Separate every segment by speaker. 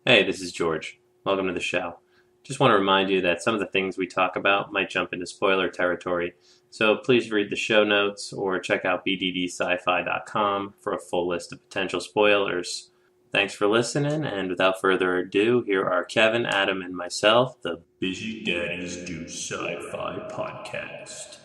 Speaker 1: Hey, this is George. Welcome to the show. Just want to remind you that some of the things we talk about might jump into spoiler territory, so please read the show notes or check out bddsci-fi.com for a full list of potential spoilers. Thanks for listening, and without further ado, here are Kevin, Adam, and myself, the Busy Daddies Do Sci-Fi podcast.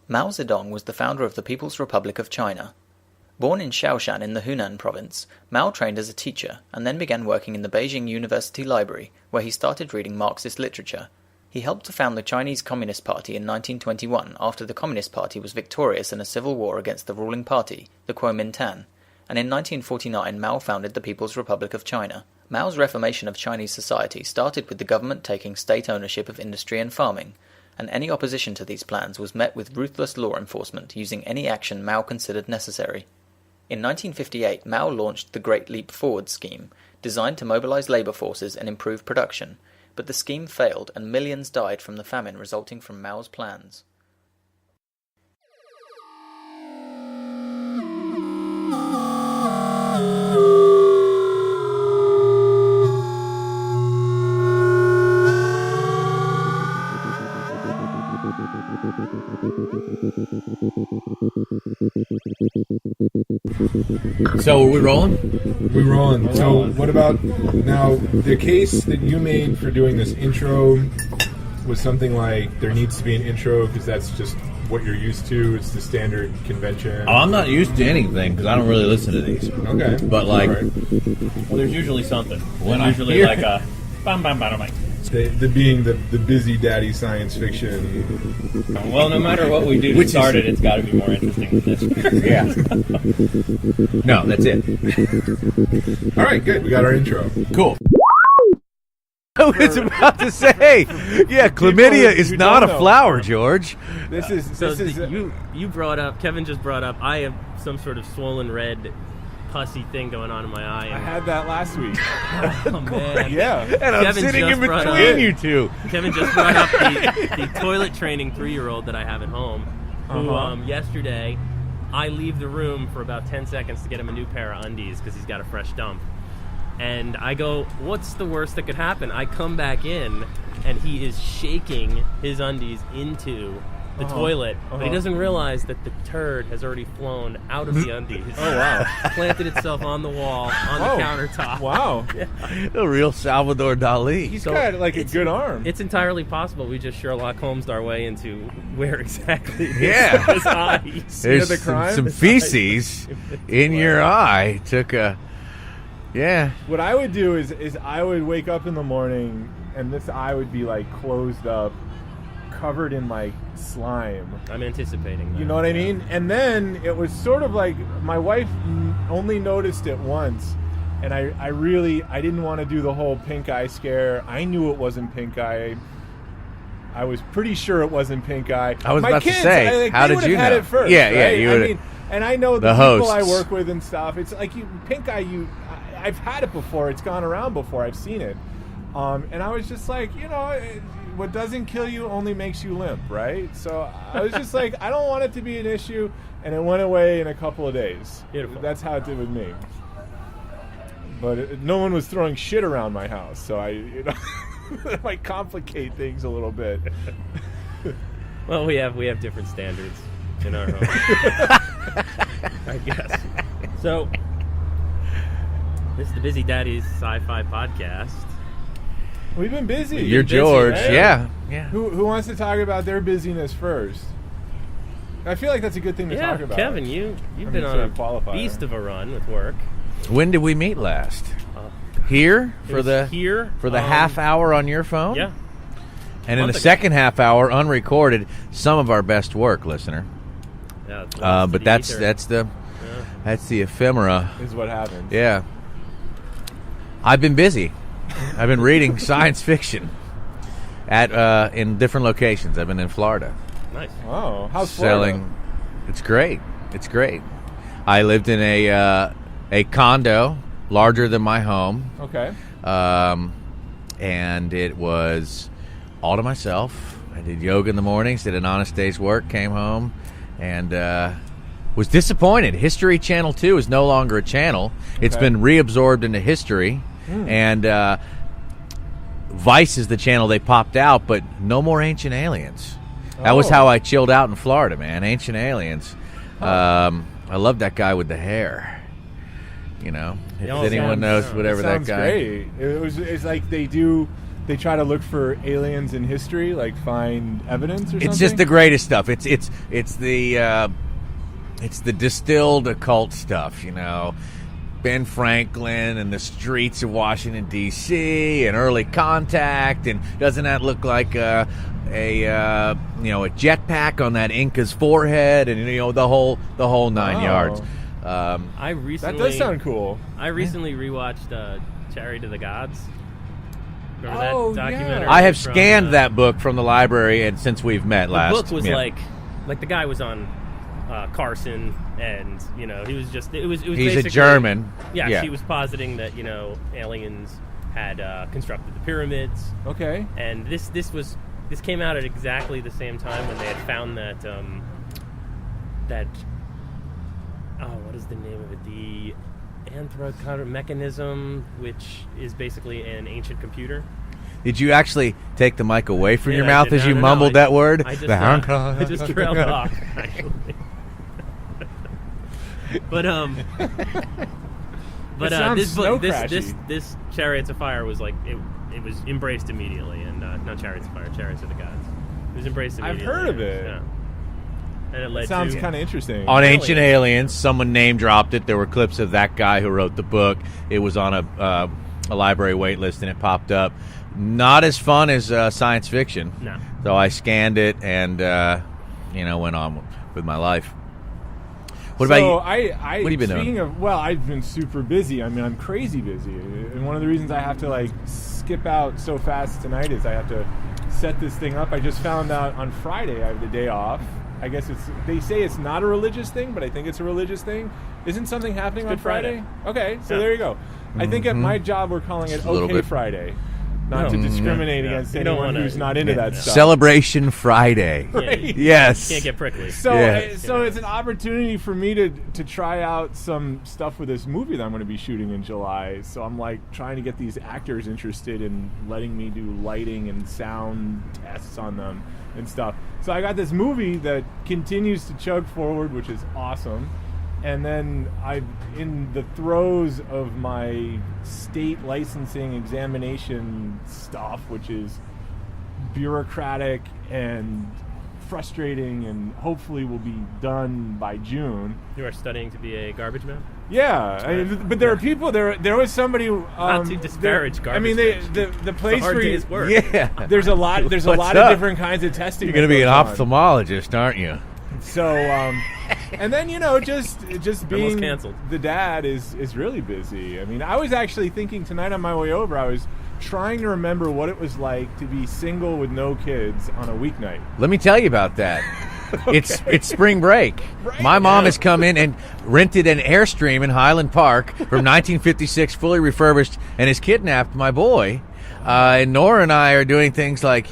Speaker 2: Mao Zedong was the founder of the People's Republic of China. Born in Shaoshan in the Hunan province, Mao trained as a teacher and then began working in the Beijing University Library, where he started reading Marxist literature. He helped to found the Chinese Communist Party in 1921 after the Communist Party was victorious in a civil war against the ruling party, the Kuomintang, and in 1949 Mao founded the People's Republic of China. Mao's reformation of Chinese society started with the government taking state ownership of industry and farming, and any opposition to these plans was met with ruthless law enforcement using any action Mao considered necessary. In 1958, Mao launched the Great Leap Forward scheme, designed to mobilize labor forces and improve production, but the scheme failed and millions died from the famine resulting from Mao's plans.
Speaker 3: So are we rolling?
Speaker 4: We're rolling. So what about now? The case that you made for doing this intro was something like there needs to be an intro because that's just what you're used to. It's the standard convention.
Speaker 3: Oh, I'm not used to anything because I don't really listen to these.
Speaker 4: Okay.
Speaker 3: But like,
Speaker 4: Right.
Speaker 5: Well, there's usually something.
Speaker 3: When I
Speaker 5: usually
Speaker 3: hear-
Speaker 5: like a bam bam bam bam.
Speaker 4: The being the busy daddy science fiction.
Speaker 5: Well, no matter what we do to
Speaker 3: Which
Speaker 5: start it, it's got to be more interesting than this.
Speaker 3: Yeah. No, that's it.
Speaker 4: All right, good. We got our intro.
Speaker 3: Cool. I was about to say, yeah, chlamydia is
Speaker 4: who
Speaker 3: not a
Speaker 4: don't know.
Speaker 3: flower, George.
Speaker 4: This is
Speaker 5: So
Speaker 4: this is
Speaker 5: you brought up, Kevin just brought up, I have some sort of swollen red pussy thing going on in my eye.
Speaker 4: I had that last week.
Speaker 5: Oh man.
Speaker 4: Yeah.
Speaker 3: And I'm
Speaker 5: Kevin
Speaker 3: sitting in
Speaker 5: just brought
Speaker 3: between
Speaker 5: up-
Speaker 3: you two.
Speaker 5: Kevin just brought up the toilet training 3-year-old that I have at home. Who yesterday, I leave the room for about 10 seconds to get him a new pair of undies because he's got a fresh dump. And I go, what's the worst that could happen? I come back in, and he is shaking his undies into the toilet, but he doesn't realize that the turd has already flown out of the undies.
Speaker 4: Oh wow.
Speaker 5: Planted itself on the wall, on the countertop.
Speaker 4: Wow.
Speaker 3: A real Salvador Dali.
Speaker 4: He's got like a good arm.
Speaker 5: It's entirely possible we just Sherlock Holmes'd our way into where exactly
Speaker 3: Yeah.
Speaker 5: his eyes.
Speaker 3: There's
Speaker 4: the crime?
Speaker 3: some feces in your eye. Took a, yeah.
Speaker 4: What I would do is I would wake up in the morning and this eye would be like closed up, covered in like slime.
Speaker 5: I'm anticipating that.
Speaker 4: You know what I mean? And then it was sort of like my wife only noticed it once, and I didn't want to do the whole pink eye scare. I knew it wasn't pink eye. I was pretty sure it wasn't pink eye.
Speaker 3: I was
Speaker 4: my
Speaker 3: about to
Speaker 4: kids,
Speaker 3: say, how
Speaker 4: they
Speaker 3: did
Speaker 4: would've
Speaker 3: you
Speaker 4: had
Speaker 3: know?
Speaker 4: it first,
Speaker 3: Yeah, yeah,
Speaker 4: right?
Speaker 3: you
Speaker 4: I
Speaker 3: would've-
Speaker 4: mean, and I know
Speaker 3: the
Speaker 4: people I
Speaker 3: hosts.
Speaker 4: work with and stuff. It's like pink eye. I've had it before. It's gone around before. I've seen it. And I was just like, what doesn't kill you only makes you limp, right? So I was just like, I don't want it to be an issue, and it went away in a couple of days.
Speaker 5: Beautiful.
Speaker 4: That's how it did with me. But no one was throwing shit around my house, so it might complicate things a little bit.
Speaker 5: Well, we have different standards in our home. I guess. So, this is the Busy Daddies Sci-Fi podcast.
Speaker 4: We've been busy.
Speaker 3: You're
Speaker 5: busy,
Speaker 3: George.
Speaker 5: right?
Speaker 3: Yeah.
Speaker 4: Who wants to talk about their busyness first? I feel like that's a good thing to
Speaker 5: Yeah,
Speaker 4: talk about.
Speaker 5: Kevin, you've
Speaker 4: I
Speaker 5: been
Speaker 4: mean,
Speaker 5: on
Speaker 4: sort
Speaker 5: a
Speaker 4: of qualifier.
Speaker 5: beast of a run with work.
Speaker 3: When did we meet last? Here
Speaker 5: It
Speaker 3: for
Speaker 5: was
Speaker 3: the
Speaker 5: here
Speaker 3: half hour on your phone.
Speaker 5: Yeah.
Speaker 3: And in the
Speaker 5: month ago.
Speaker 3: second half hour, unrecorded, some of our best work, listener.
Speaker 5: Yeah, it's
Speaker 3: But
Speaker 5: the
Speaker 3: that's
Speaker 5: ether.
Speaker 3: that's the ephemera.
Speaker 4: Is what happens.
Speaker 3: Yeah. I've been busy. I've been reading science fiction at in different locations. I've been in Florida.
Speaker 5: Nice.
Speaker 4: Oh, how's Florida?
Speaker 3: Selling. It's great. It's great. I lived in a condo larger than my home.
Speaker 4: Okay.
Speaker 3: And it was all to myself. I did yoga in the mornings, did an honest day's work, came home, and was disappointed. History Channel 2 is no longer a channel. It's been reabsorbed into history, and Vice is the channel they popped out, but no more Ancient Aliens. That was how I chilled out in Florida, man. Ancient Aliens. I love that guy with the hair. You know, if anyone knows whatever that guy.
Speaker 4: Great. It's like they try to look for aliens in history, like find evidence or something.
Speaker 3: It's just the greatest stuff. It's the distilled occult stuff, you know. Ben Franklin and the streets of Washington D.C. and early contact, and doesn't that look like a jetpack on that Inca's forehead, and the whole 9 yards.
Speaker 4: That does sound cool.
Speaker 5: I recently rewatched Chariot of the Gods. Remember that documentary?
Speaker 3: I have scanned that book from the library, and since we've met last.
Speaker 5: The book was like the guy was on Carson, and he was just it was.
Speaker 3: He's a German.
Speaker 5: Yeah, she was positing that aliens had constructed the pyramids.
Speaker 4: Okay.
Speaker 5: And this came out at exactly the same time when they had found that what is the name of it? The Anthrocounter mechanism, which is basically an ancient computer.
Speaker 3: Did you actually take the mic away from your mouth as you mumbled that word?
Speaker 5: I just trailed off, actually. But this Chariots of Fire was like it was embraced immediately, and not Chariots of Fire, Chariots of the Gods. It was embraced immediately.
Speaker 4: I've heard of it.
Speaker 5: Yeah. And it led
Speaker 4: sounds kind of interesting.
Speaker 3: On Ancient Aliens, someone name dropped it. There were clips of that guy who wrote the book. It was on a library wait list, and it popped up. Not as fun as science fiction.
Speaker 5: No.
Speaker 3: So I scanned it and went on with my life. What about you? What have you been doing?
Speaker 4: I've been super busy. I mean, I'm crazy busy. And one of the reasons I have to skip out so fast tonight is I have to set this thing up. I just found out on Friday I have the day off. I guess they say it's not a religious thing, but I think it's a religious thing. Isn't something happening on Friday? Okay, so there you go. I think at my job we're calling it OK Friday. Not to discriminate against anyone who's not into that stuff.
Speaker 3: Celebration Friday.
Speaker 5: Yeah,
Speaker 3: yes.
Speaker 5: You can't get prickly.
Speaker 4: So it's an opportunity for me to try out some stuff with this movie that I'm going to be shooting in July. So I'm trying to get these actors interested in letting me do lighting and sound tests on them and stuff. So I got this movie that continues to chug forward, which is awesome. And then I'm in the throes of my state licensing examination stuff, which is bureaucratic and frustrating, and hopefully will be done by June.
Speaker 5: You are studying to be a garbage man?
Speaker 4: Yeah, but there are people. There was somebody.
Speaker 5: Not to disparage garbage.
Speaker 4: I mean, the place where you
Speaker 5: work.
Speaker 3: Yeah,
Speaker 4: there's a lot of different kinds of testing.
Speaker 3: You're going to be an ophthalmologist, aren't you?
Speaker 4: So, and then just being the dad is really busy. I mean, I was actually thinking tonight on my way over, I was trying to remember what it was like to be single with no kids on a weeknight.
Speaker 3: Let me tell you about that. Okay. It's spring break.
Speaker 4: Right.
Speaker 3: My mom has come in and rented an Airstream in Highland Park from 1956, fully refurbished, and has kidnapped my boy. And Nora and I are doing things like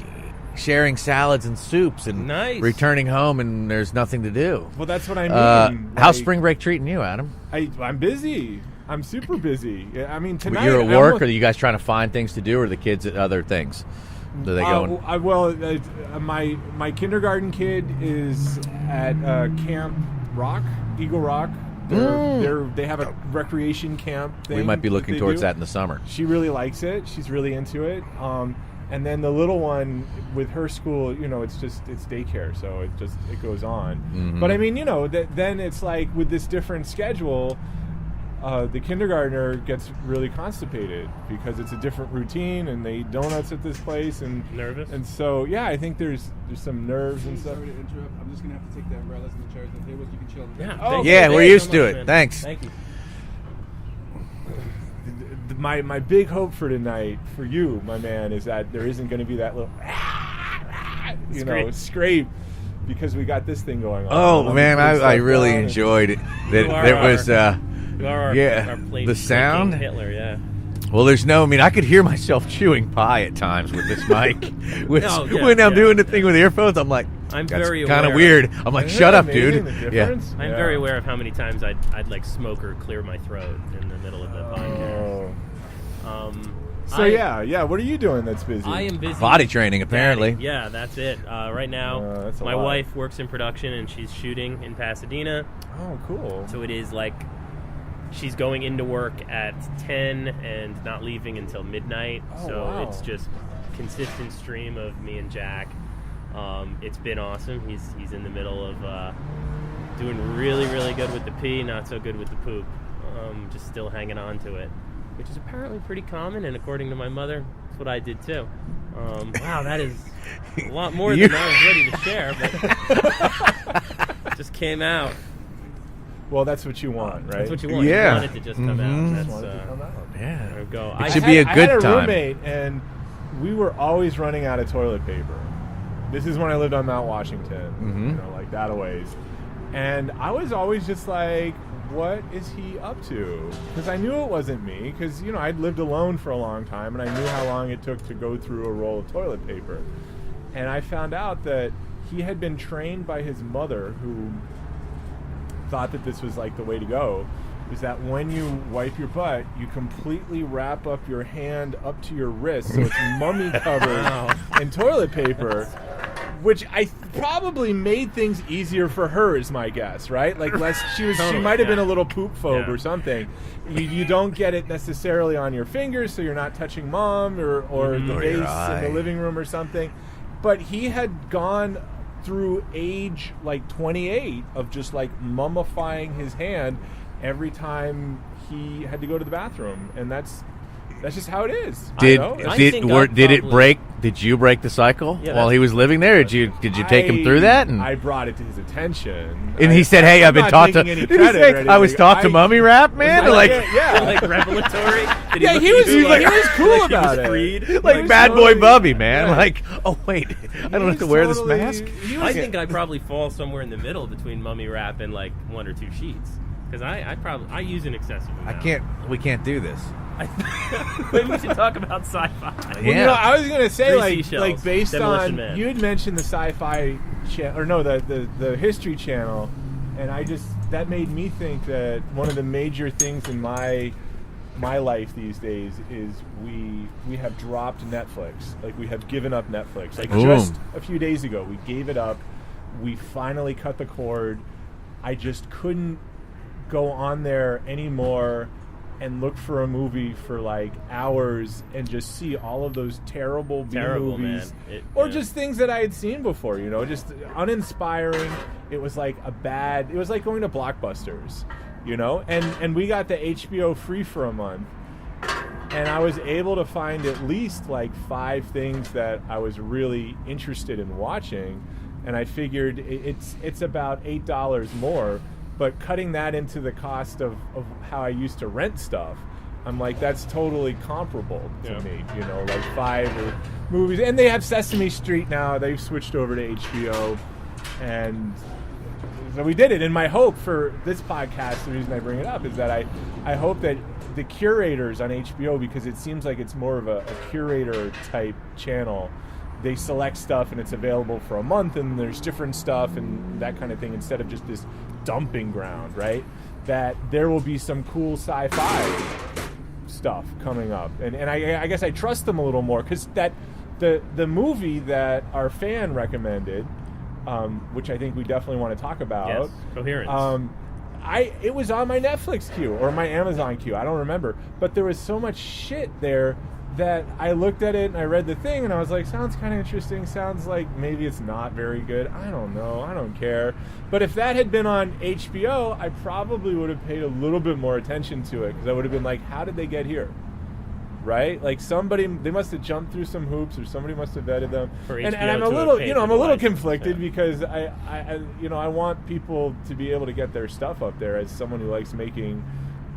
Speaker 3: sharing salads and soups and returning home, and there's nothing to do.
Speaker 4: Well, that's what I mean.
Speaker 3: How's spring break treating you, Adam?
Speaker 4: I'm busy. I'm super busy. I mean, tonight...
Speaker 3: You're at work, or are you guys trying to find things to do, or are the kids at other things? Are they going?
Speaker 4: My kindergarten kid is at Camp Rock, Eagle Rock. They have a recreation camp thing.
Speaker 3: We might be looking towards that in the summer.
Speaker 4: She really likes it. She's really into it. And then the little one with her school, it's daycare, so it goes on. Mm-hmm. But I mean, then it's like with this different schedule, the kindergartner gets really constipated because it's a different routine, and they eat donuts at this place, and
Speaker 5: nervous.
Speaker 4: And so I think there's some nerves and stuff.
Speaker 6: Sorry to interrupt. I'm just gonna have to take that umbrellas and the chairs and tables. You can chill.
Speaker 5: Yeah.
Speaker 3: We're used to it.
Speaker 5: Man.
Speaker 3: Thanks.
Speaker 5: Thank you.
Speaker 4: My big hope for tonight, for you, my man, is that there isn't going to be that little, scrape, because we got this thing going on.
Speaker 3: Oh man, I really enjoyed it. That was
Speaker 5: our
Speaker 3: the sound.
Speaker 5: Hitler, yeah.
Speaker 3: Well, there's no. I mean, I could hear myself chewing pie at times with this mic. When I'm
Speaker 5: yeah.
Speaker 3: doing the thing with earphones, I'm like,
Speaker 5: I'm
Speaker 3: that's
Speaker 5: very
Speaker 3: kind of
Speaker 5: aware.
Speaker 3: weird. I'm like,
Speaker 4: Isn't
Speaker 3: shut
Speaker 4: that
Speaker 3: up, dude.
Speaker 4: amazing, the difference?
Speaker 5: I'm very aware of how many times I'd like smoke or clear my throat in the middle of the podcast.
Speaker 4: So yeah. What are you doing that's busy?
Speaker 5: I am busy.
Speaker 3: Body training, apparently.
Speaker 5: Daddy. Yeah, that's it. Right now,
Speaker 4: that's a
Speaker 5: my
Speaker 4: lot.
Speaker 5: wife works in production and she's shooting in Pasadena.
Speaker 4: Oh, cool.
Speaker 5: So it is like she's going into work at 10 and not leaving until midnight.
Speaker 4: Oh,
Speaker 5: so
Speaker 4: wow.
Speaker 5: it's just consistent stream of me and Jack. It's been awesome. He's in the middle of doing really, really good with the pee, not so good with the poop. Just still hanging on to it, which is apparently pretty common, and according to my mother, that's what I did too. Wow, that is a lot more than I was ready to share, but it just came out.
Speaker 4: Well, that's what you want, right?
Speaker 5: That's what you want.
Speaker 3: Yeah.
Speaker 5: You want it to just come out. That's,
Speaker 4: Want it to come out.
Speaker 3: Yeah.
Speaker 5: there we go.
Speaker 3: It should be a
Speaker 4: I
Speaker 3: good
Speaker 4: had a
Speaker 3: time.
Speaker 4: roommate, and we were always running out of toilet paper. This is when I lived on Mount Washington, like that a ways. And I was always just like, what is he up to? Because I knew it wasn't me, because, I'd lived alone for a long time, and I knew how long it took to go through a roll of toilet paper. And I found out that he had been trained by his mother, who thought that this was like the way to go, is that when you wipe your butt, you completely wrap up your hand up to your wrist so it's mummy covered in toilet paper, which I probably made things easier for her, is my guess, right? Like less, she might have been a little poop phobe or something. You don't get it necessarily on your fingers, so you're not touching mom or the
Speaker 3: Or
Speaker 4: vase
Speaker 3: your
Speaker 4: in
Speaker 3: eye.
Speaker 4: the living room or something. But he had gone through age like 28 of just like mummifying his hand every time he had to go to the bathroom, and that's just how it is.
Speaker 3: Did
Speaker 5: I think I'd
Speaker 3: did it
Speaker 5: probably-
Speaker 3: break? Did you break the cycle
Speaker 5: Yeah,
Speaker 3: while
Speaker 5: that's-
Speaker 3: he was living there? Did you take him through that? And
Speaker 4: I brought it to his attention,
Speaker 3: and he said, "Hey,
Speaker 4: I'm
Speaker 3: I've been
Speaker 4: not
Speaker 3: taught to."
Speaker 4: taking any
Speaker 3: Did he
Speaker 4: credit
Speaker 3: say,
Speaker 4: or
Speaker 3: "I was
Speaker 4: anything.
Speaker 3: taught to mummy rap, man"?
Speaker 4: I-
Speaker 3: Like,
Speaker 4: yeah.
Speaker 5: like revelatory. Did
Speaker 4: Yeah,
Speaker 5: look
Speaker 4: he
Speaker 5: at
Speaker 4: was-
Speaker 5: you
Speaker 4: he was cool
Speaker 5: like
Speaker 4: about
Speaker 5: he was
Speaker 4: it.
Speaker 5: freed?
Speaker 3: like
Speaker 4: was
Speaker 3: bad boy
Speaker 4: totally-
Speaker 3: Bubby, man.
Speaker 4: yeah.
Speaker 3: Like, oh wait, I don't have to wear this mask.
Speaker 5: I think I probably fall somewhere in the middle between mummy wrap and like one or two sheets, because I use an excessive amount.
Speaker 3: We can't do this.
Speaker 5: Maybe we should talk about sci-fi.
Speaker 4: Well,
Speaker 3: Yeah.
Speaker 4: I was gonna say
Speaker 5: Three seashells,
Speaker 4: like based
Speaker 5: Demolition
Speaker 4: on
Speaker 5: Man.
Speaker 4: you had mentioned the sci-fi channel, or no, the History Channel, and that made me think that one of the major things in my life these days is we have dropped Netflix. Like, we have given up Netflix. Like,
Speaker 3: Ooh.
Speaker 4: just a few days ago, we gave it up. We finally cut the cord. I just couldn't go on there anymore and look for a movie for like hours and just see all of those terrible B
Speaker 5: Terrible,
Speaker 4: movies,
Speaker 5: man.
Speaker 4: or just things that I had seen before. Just uninspiring. It was like it was like going to Blockbusters, And we got the HBO free for a month, and I was able to find at least like 5 things that I was really interested in watching, and I figured it's about $8 more. But cutting that into the cost of how I used to rent stuff, I'm like, that's totally comparable to me. Like 5 movies. And they have Sesame Street now. They've switched over to HBO. And so we did it. And my hope for this podcast, the reason I bring it up, is that I hope that the curators on HBO, because it seems like it's more of a curator type channel, they select stuff and it's available for a month, and there's different stuff and that kind of thing, instead of just this dumping ground, right? That there will be some cool sci-fi stuff coming up, and I guess I trust them a little more, because that the movie that our fan recommended, which I think we definitely want to talk about,
Speaker 5: Yes, Coherence.
Speaker 4: It was on my Netflix queue or my Amazon queue, I don't remember, but there was so much shit there that I looked at it and I read the thing and I was like, sounds kind of interesting, sounds like maybe it's not very good, I don't know, I don't care. But if that had been on HBO, I probably would have paid a little bit more attention to it, because I would have been like, how did they get here? Right? Like, they must have jumped through some hoops, or somebody must have vetted them.
Speaker 5: For
Speaker 4: And
Speaker 5: HBO
Speaker 4: I'm a
Speaker 5: to
Speaker 4: little,
Speaker 5: have paid
Speaker 4: I'm
Speaker 5: for
Speaker 4: a little
Speaker 5: the
Speaker 4: conflicted,
Speaker 5: license,
Speaker 4: because I want people to be able to get their stuff up there, as someone who likes making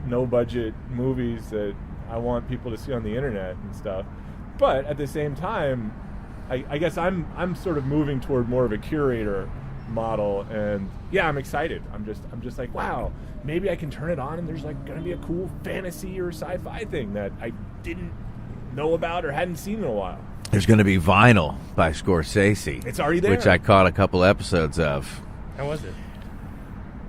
Speaker 4: no budget movies that I want people to see on the internet and stuff. But at the same time, I guess I'm sort of moving toward more of a curator model, and yeah, I'm excited. I'm just like, wow, maybe I can turn it on and there's like going to be a cool fantasy or sci-fi thing that I didn't know about or hadn't seen in a while?
Speaker 3: There's going to be Vinyl by Scorsese.
Speaker 4: It's already there.
Speaker 3: Which I caught a couple episodes of.
Speaker 5: How was it?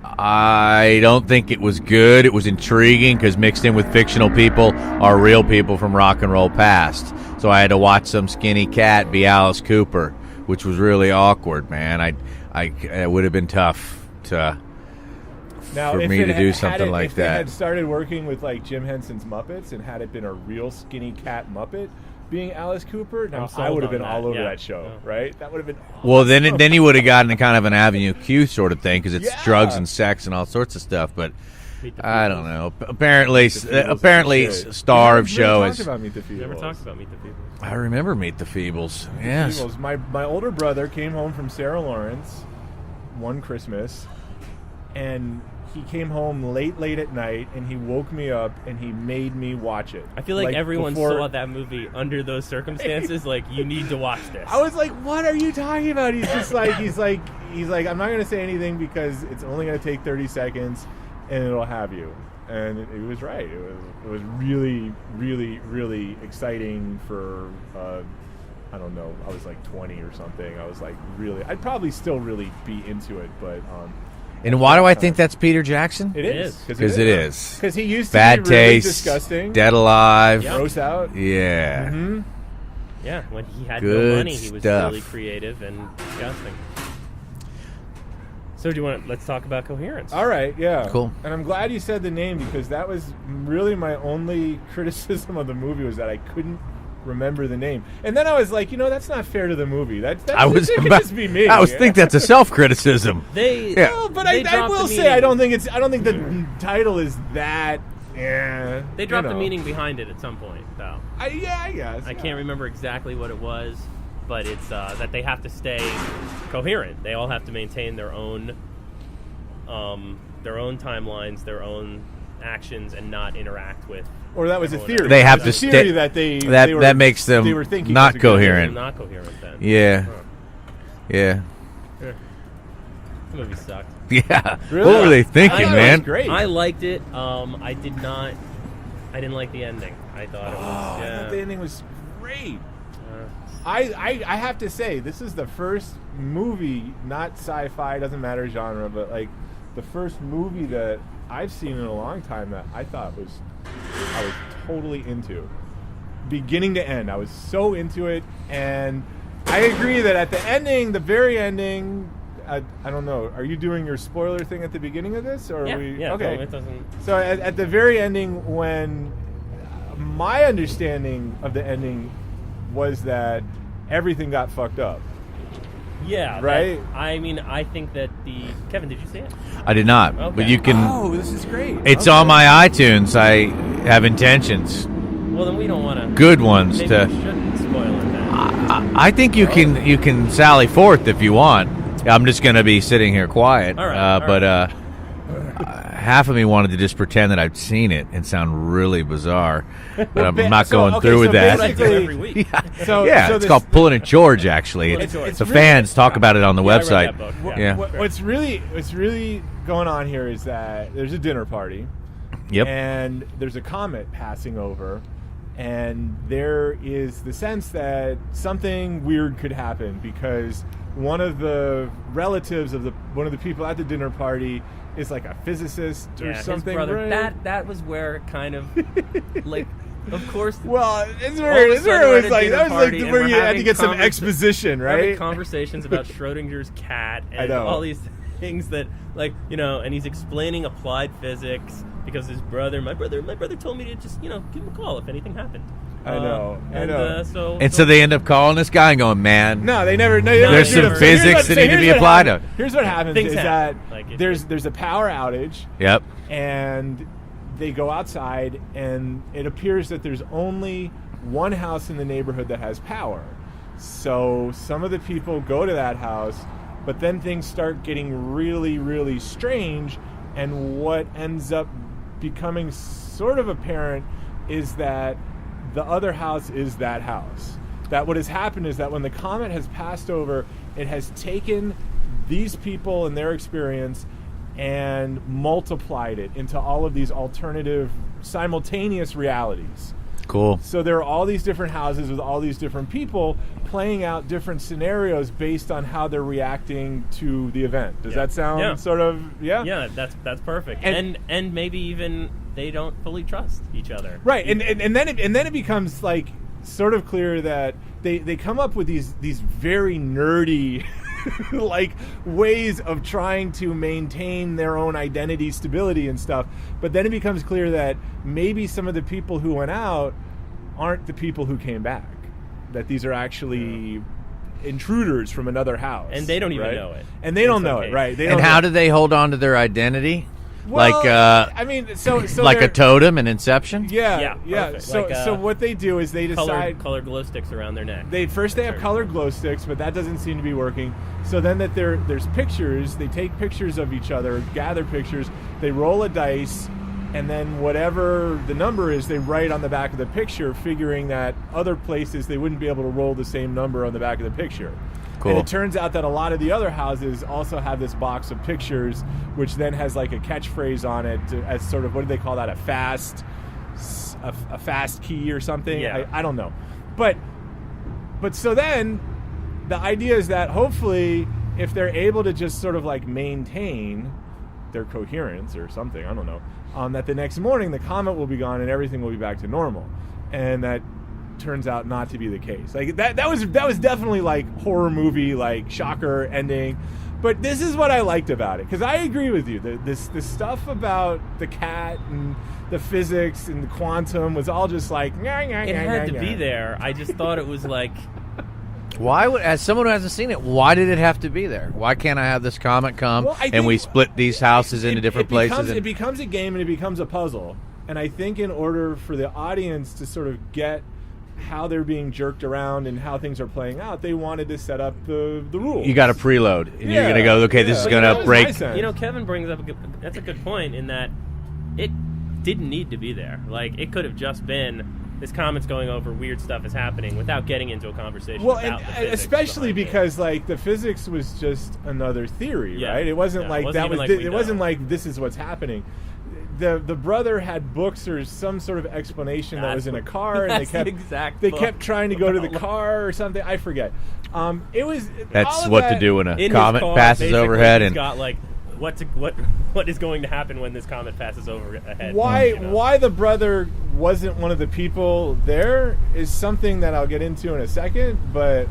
Speaker 3: I don't think it was good. It was intriguing because mixed in with fictional people are real people from rock and roll past. So I had to watch some skinny cat be Alice Cooper, which was really awkward, man. It would have been tough for me to do something like that.
Speaker 4: If they had started working with like Jim Henson's Muppets and had it been a real skinny cat Muppet being Alice Cooper, now I would have been all over that show, right? That would have been awesome.
Speaker 3: Well, then you would have gotten kind of an Avenue Q sort of thing because it's drugs and sex and all sorts of stuff. But I don't know. Apparently, star of show is.
Speaker 5: Never talked about Meet the Feebles.
Speaker 3: I remember Meet the Feebles. Yes.
Speaker 4: My older brother came home from Sarah Lawrence one Christmas, and he came home late at night, and he woke me up, and he made me watch it.
Speaker 5: I feel like everyone saw that movie under those circumstances. Like, you need to watch this.
Speaker 4: I was like, "What are you talking about?" He's just like, he's like, "I'm not going to say anything because it's only going to take 30 seconds, and it'll have you." And it was right. It was really, really, really exciting for. I don't know. I was like 20 or something. I was like really. I'd probably still really be into it, but.
Speaker 3: And why do I think that's Peter Jackson?
Speaker 4: It is.
Speaker 3: Because it is.
Speaker 4: Because he used to
Speaker 3: Bad
Speaker 4: be really
Speaker 3: Taste,
Speaker 4: disgusting.
Speaker 3: Dead Alive.
Speaker 4: Gross out.
Speaker 3: Yeah.
Speaker 4: Mm-hmm.
Speaker 5: Yeah, when he had
Speaker 3: Good
Speaker 5: no money, he was
Speaker 3: stuff.
Speaker 5: really creative and disgusting. So let's talk about Coherence.
Speaker 4: All right, yeah.
Speaker 3: Cool.
Speaker 4: And I'm glad you said the name because that was really my only criticism of the movie was that I couldn't remember the name. And then I was like, that's not fair to the movie. It could just be me.
Speaker 3: I think that's a self-criticism.
Speaker 4: But I will say I don't think the title is that. Yeah.
Speaker 5: They dropped the meaning behind it at some point, though.
Speaker 4: I guess.
Speaker 5: I can't remember exactly what it was, but it's that they have to stay coherent. They all have to maintain their own timelines, their own actions, and not interact with.
Speaker 4: Or that was a theory.
Speaker 3: They have to
Speaker 4: stay.
Speaker 3: That makes them
Speaker 4: they were thinking
Speaker 3: not coherent.
Speaker 5: Not coherent then.
Speaker 3: Yeah.
Speaker 5: Huh.
Speaker 3: Yeah.
Speaker 5: The movie sucked.
Speaker 3: Yeah.
Speaker 4: Really?
Speaker 3: What were they thinking, man?
Speaker 4: It was great.
Speaker 5: I liked it. I didn't like the ending. I thought it was.
Speaker 4: I thought the ending was great. I have to say, this is the first movie, not sci-fi, doesn't matter genre, but like the first movie that I've seen in a long time that I thought I was totally into. Beginning to end. I was so into it, and I agree that at the ending, the very ending, I don't know, are you doing your spoiler thing at the beginning of this? Or
Speaker 5: yeah,
Speaker 4: are we
Speaker 5: yeah,
Speaker 4: okay.
Speaker 5: No, it doesn't.
Speaker 4: So at the very ending, when my understanding of the ending was that everything got fucked up.
Speaker 5: Yeah.
Speaker 4: Right?
Speaker 5: I think that Kevin, did you see it?
Speaker 3: I did not.
Speaker 5: Okay.
Speaker 3: But you can.
Speaker 4: Oh, this is great.
Speaker 3: It's on my iTunes. I have intentions.
Speaker 5: Well, then we don't want to.
Speaker 3: Good ones
Speaker 5: maybe
Speaker 3: to.
Speaker 5: we shouldn't spoil it then.
Speaker 3: I think you can sally forth if you want. I'm just going to be sitting here quiet.
Speaker 5: All right.
Speaker 3: But half of me wanted to just pretend that I'd seen it and sound really bizarre. But I'm not going through with that.
Speaker 5: What I do every week.
Speaker 3: It's called Pulling a George, actually. The fans talk about it on the website.
Speaker 5: I read that book.
Speaker 3: Yeah.
Speaker 4: What's really going on here is that there's a dinner party.
Speaker 3: Yep.
Speaker 4: And there's a comet passing over, and there is the sense that something weird could happen because one of the relatives of one of the people at the dinner party is like a physicist or something.
Speaker 5: His brother.
Speaker 4: Right?
Speaker 5: That was where it kind of like. Of course.
Speaker 4: Well, it's where it was like where you had to get some exposition, right?
Speaker 5: Having conversations about Schrodinger's cat and all these things that, like, and he's explaining applied physics because my brother told me to just, give him a call if anything happened.
Speaker 4: I know.
Speaker 3: So they end up calling this guy and going, man.
Speaker 4: No, they never.
Speaker 3: There's some physics that need to be applied to.
Speaker 4: Here's what happens: is that there's a power outage.
Speaker 3: Yep.
Speaker 4: And they go outside, and it appears that there's only one house in the neighborhood that has power. So some of the people go to that house, but then things start getting really, really strange. And what ends up becoming sort of apparent is that the other house is that house. That what has happened is that when the comet has passed over, it has taken these people and their experience and multiplied it into all of these alternative, simultaneous realities.
Speaker 3: Cool.
Speaker 4: So there are all these different houses with all these different people playing out different scenarios based on how they're reacting to the event. Does that sound sort of
Speaker 5: Yeah, that's perfect. And maybe even they don't fully trust each other.
Speaker 4: Right. And then it becomes like sort of clear that they come up with these very nerdy like ways of trying to maintain their own identity stability and stuff, but then it becomes clear that maybe some of the people who went out aren't the people who came back, that these are actually intruders from another house,
Speaker 5: and they don't even know it,
Speaker 4: and they don't know it, right? They don't
Speaker 3: and how
Speaker 4: know.
Speaker 3: Do they hold on to their identity?
Speaker 4: Well, I mean, so
Speaker 3: like a totem in Inception?
Speaker 4: Yeah.
Speaker 5: Perfect.
Speaker 4: So what they do is they decide
Speaker 5: colored glow sticks around their neck.
Speaker 4: They have colored glow sticks, but that doesn't seem to be working. So then there's pictures. They take pictures of each other, gather pictures. They roll a dice, and then whatever the number is, they write on the back of the picture, figuring that other places they wouldn't be able to roll the same number on the back of the picture.
Speaker 3: Cool.
Speaker 4: And it turns out that a lot of the other houses also have this box of pictures, which then has like a catchphrase on it as sort of, what do they call that? A fast key or something?
Speaker 5: Yeah.
Speaker 4: I don't know. But so then the idea is that hopefully if they're able to just sort of like maintain their coherence or something, I don't know, that the next morning the comet will be gone and everything will be back to normal. And that turns out not to be the case. Like that was definitely like horror movie, like shocker ending. But this is what I liked about it, because I agree with you. This stuff about the cat and the physics and the quantum was all just like
Speaker 5: it had to be there. I just thought it was like,
Speaker 3: why would, as someone who hasn't seen it, why did it have to be there? Why can't I have this comet come and we split these houses into different places?
Speaker 4: It becomes a game and it becomes a puzzle. And I think in order for the audience to sort of get how they're being jerked around and how things are playing out, they wanted to set up the rules.
Speaker 3: You got to preload, and you're going to go, okay, this is going to break.
Speaker 5: Kevin brings up that's a good point in that it didn't need to be there. Like, it could have just been this comet's going over, weird stuff is happening, without getting into a conversation about the physics,
Speaker 4: especially because like the physics was just another theory, right? It wasn't like that was it wasn't like this is what's happening. The brother had books or some sort of explanation that was in a car, and they kept trying to go to the car or something. I forget. It was
Speaker 3: that's what to do when a comet passes overhead, and
Speaker 5: got like what is going to happen when this comet passes overhead.
Speaker 4: Why the brother wasn't one of the people there is something that I'll get into in a second. But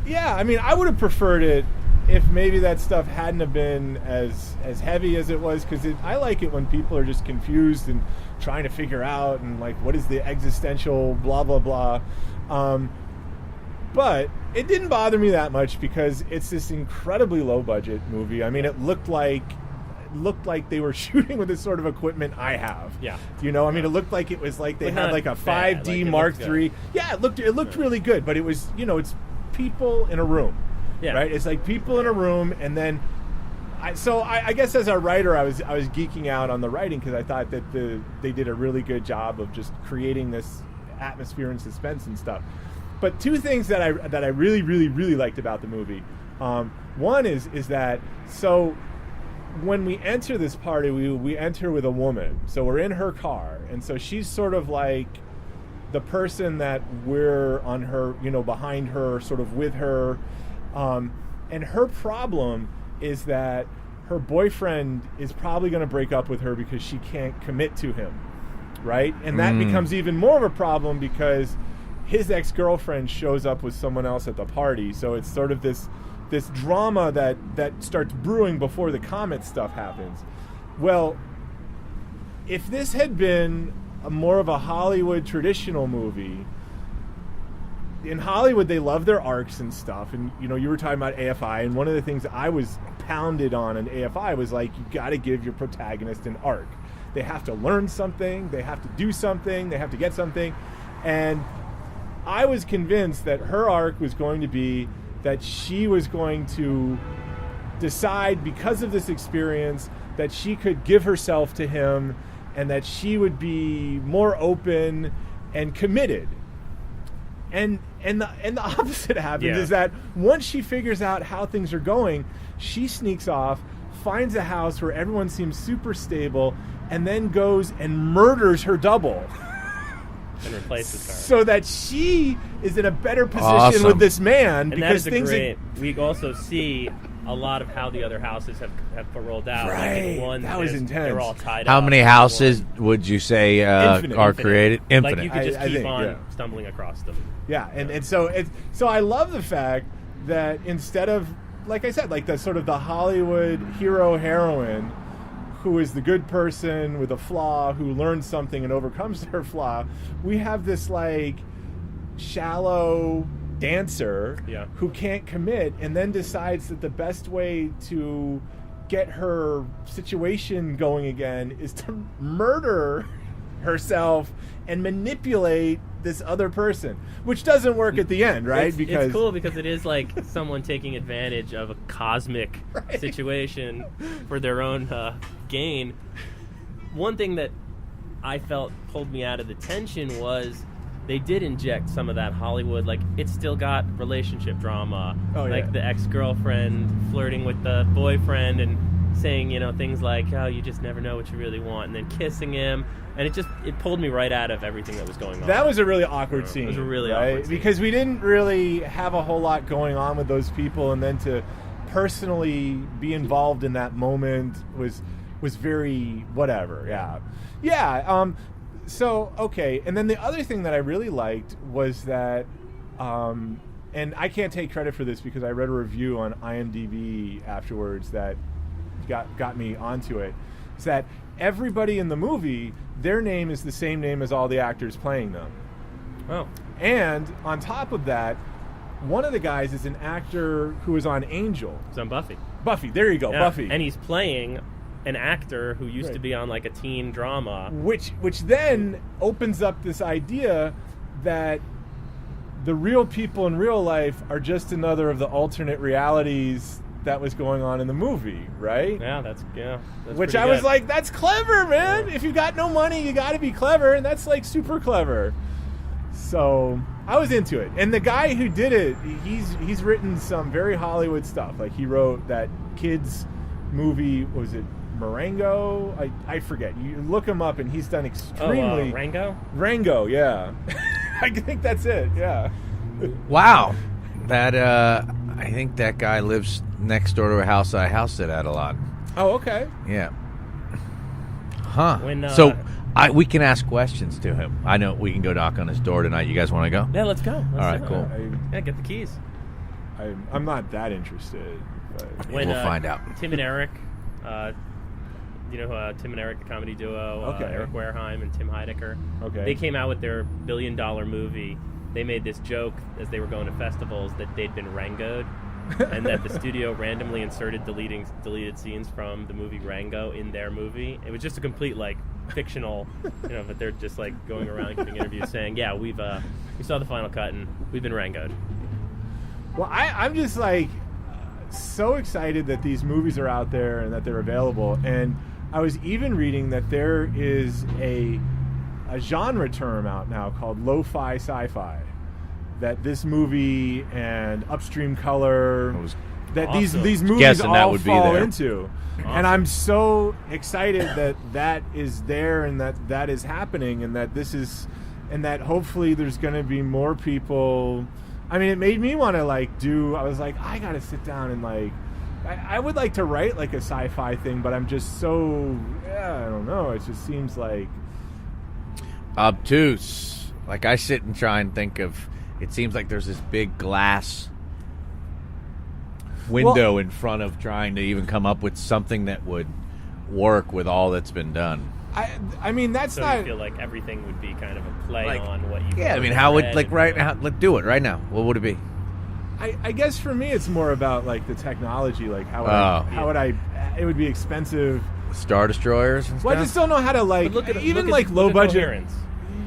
Speaker 4: yeah, I mean, I would have preferred it if maybe that stuff hadn't have been as heavy as it was, because I like it when people are just confused and trying to figure out and like what is the existential blah blah blah. But it didn't bother me that much because it's this incredibly low budget movie. I mean, it looked like they were shooting with this sort of equipment I have.
Speaker 5: Yeah.
Speaker 4: You know, I mean, it looked like it was like they had like a 5D Mark III. Yeah, it looked really good, but it was, you know, it's people in a room.
Speaker 5: Yeah.
Speaker 4: Right? It's like people in a room, and then I guess as a writer I was geeking out on the writing, because I thought that they did a really good job of just creating this atmosphere and suspense and stuff. But two things that I really, really, really liked about the movie. One is that, so when we enter this party, we enter with a woman. So we're in her car, and so she's sort of like the person that we're on her, you know, behind her, sort of with her. And her problem is that her boyfriend is probably going to break up with her because she can't commit to him, right? And that becomes even more of a problem because his ex-girlfriend shows up with someone else at the party. So it's sort of this drama that starts brewing before the comet stuff happens. Well, if this had been more of a Hollywood traditional movie, in Hollywood they love their arcs and stuff, and you know, you were talking about AFI, and one of the things I was pounded on in AFI was like, you got to give your protagonist an arc. They have to learn something, they have to do something, they have to get something. And I was convinced that her arc was going to be that she was going to decide, because of this experience, that she could give herself to him and that she would be more open and committed. And the opposite happens, is that once she figures out how things are going, she sneaks off, finds a house where everyone seems super stable, and then goes and murders her double.
Speaker 5: and replaces her.
Speaker 4: So that she is in a better position
Speaker 3: Awesome.
Speaker 4: with this man
Speaker 5: And that
Speaker 4: because
Speaker 5: is
Speaker 4: things
Speaker 5: great. We also see a lot of how the other houses have rolled out. Like
Speaker 4: Right.
Speaker 5: in one,
Speaker 4: That was intense.
Speaker 5: They're all tied
Speaker 3: How
Speaker 5: up.
Speaker 3: many houses would you say
Speaker 4: Infinite.
Speaker 3: are created? Infinite.
Speaker 5: Like you could just
Speaker 4: I
Speaker 5: keep
Speaker 4: think,
Speaker 5: on
Speaker 4: yeah.
Speaker 5: stumbling across them.
Speaker 4: Yeah, and so I love the fact that instead of, like I said, like the sort of the Hollywood hero heroine who is the good person with a flaw who learns something and overcomes their flaw, we have this like shallow dancer
Speaker 5: Yeah.
Speaker 4: who can't commit and then decides that the best way to get her situation going again is to murder herself and manipulate this other person, which doesn't work at the end, right?
Speaker 5: It's cool because it is like someone taking advantage of a cosmic
Speaker 4: Right.
Speaker 5: situation for their own gain. One thing that I felt pulled me out of the tension was they did inject some of that Hollywood, like it's still got relationship drama,
Speaker 4: Oh,
Speaker 5: like
Speaker 4: yeah.
Speaker 5: the ex-girlfriend flirting with the boyfriend and saying, things like, oh, you just never know what you really want, and then kissing him, and it pulled me right out of everything that was going on.
Speaker 4: That was a really awkward scene.
Speaker 5: It was a really
Speaker 4: right?
Speaker 5: awkward scene.
Speaker 4: Because we didn't really have a whole lot going on with those people, and then to personally be involved in that moment was very whatever. Yeah. So okay, and then the other thing that I really liked was that, and I can't take credit for this because I read a review on IMDb afterwards that got me onto it. Is that everybody in the movie, their name is the same name as all the actors playing them.
Speaker 5: Oh.
Speaker 4: And on top of that, one of the guys is an actor who was on Angel.
Speaker 5: It's on Buffy.
Speaker 4: Buffy, there you go,
Speaker 5: Yeah.
Speaker 4: Buffy.
Speaker 5: And he's playing an actor who used to
Speaker 4: Right.
Speaker 5: be on like a teen drama.
Speaker 4: Which then opens up this idea that the real people in real life are just another of the alternate realities that was going on in the movie, right?
Speaker 5: Yeah, that's
Speaker 4: Which
Speaker 5: pretty
Speaker 4: I was
Speaker 5: good.
Speaker 4: like, that's clever, man. If you got no money, you got to be clever, and that's like super clever. So I was into it, and the guy who did it, he's written some very Hollywood stuff. Like he wrote that kids movie, was it Marengo? I forget. You look him up, and he's done extremely.
Speaker 5: Rango?
Speaker 4: Rango, yeah. I think that's it. Yeah.
Speaker 3: Wow. That I think that guy lives next door to a house I house it at a lot.
Speaker 4: Oh, okay.
Speaker 3: Yeah. Huh.
Speaker 5: When,
Speaker 3: so we can ask questions to him. I know we can go knock on his door tonight. You guys want to go?
Speaker 5: Yeah, let's go.
Speaker 3: All right, cool.
Speaker 5: Yeah, get the keys.
Speaker 4: I'm not that interested. But
Speaker 5: When,
Speaker 3: we'll find out.
Speaker 5: Tim and Eric, Tim and Eric, the comedy duo,
Speaker 4: Okay.
Speaker 5: Eric Wareheim and Tim Heidecker.
Speaker 4: Okay.
Speaker 5: They came out with their $1 billion movie. They made this joke as they were going to festivals that they'd been Rangoed, and that the studio randomly inserted deleted scenes from the movie Rango in their movie. It was just a complete like fictional, but they're just like going around giving interviews saying, "Yeah, we saw the final cut and we've been Rangoed."
Speaker 4: Well, I'm just like so excited that these movies are out there and that they're available. And I was even reading that there is a genre term out now called lo-fi sci-fi. That this movie and Upstream Color, that
Speaker 5: awesome.
Speaker 4: these movies
Speaker 3: Guessing
Speaker 4: all
Speaker 3: that would be
Speaker 4: fall
Speaker 3: there.
Speaker 4: into. And I'm so excited that is there and that is happening and that this is, and that hopefully there's going to be more people. I mean, it made me want to I was like, I got to sit down and I would like to write like a sci-fi thing, but I'm just so, I don't know. It just seems like
Speaker 3: Obtuse. Like I sit and try and think of, it seems like there's this big glass window in front of trying to even come up with something that would work with all that's been done.
Speaker 4: I mean, that's
Speaker 5: So
Speaker 4: not.
Speaker 5: you feel like everything would be kind of a play
Speaker 3: Like,
Speaker 5: on what you.
Speaker 3: Yeah, I mean, how would, like right now, let's do it right now. What would it be?
Speaker 4: I guess for me, it's more about like the technology. Like how would I? It would be expensive.
Speaker 3: Star Destroyers and
Speaker 4: Well, I
Speaker 3: stuff?
Speaker 4: just don't know how to
Speaker 5: But look at
Speaker 4: even
Speaker 5: look
Speaker 4: like
Speaker 5: at,
Speaker 4: low
Speaker 5: look at
Speaker 4: budget.
Speaker 5: Coherence.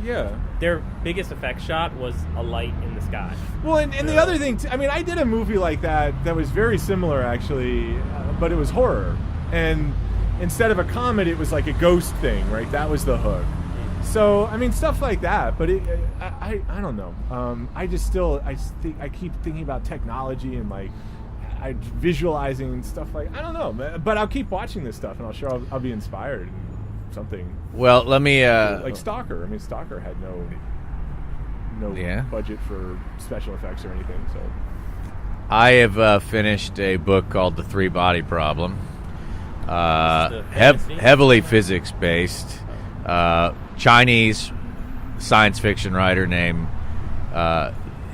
Speaker 4: Yeah.
Speaker 5: Their biggest effect shot was a light in the sky.
Speaker 4: Well, and the other thing, I mean, I did a movie like that was very similar actually, but it was horror, and instead of a comet, it was like a ghost thing, right? That was the hook. So I mean, stuff like that. But I don't know. I keep thinking about technology and like visualizing stuff like I don't know. But I'll keep watching this stuff, and I'll be inspired. Something
Speaker 3: Well, let me.
Speaker 4: like Stalker. I mean, Stalker had no budget for special effects or anything. So
Speaker 3: I have finished a book called The Three Body Problem. Heavily physics based. Chinese science fiction writer named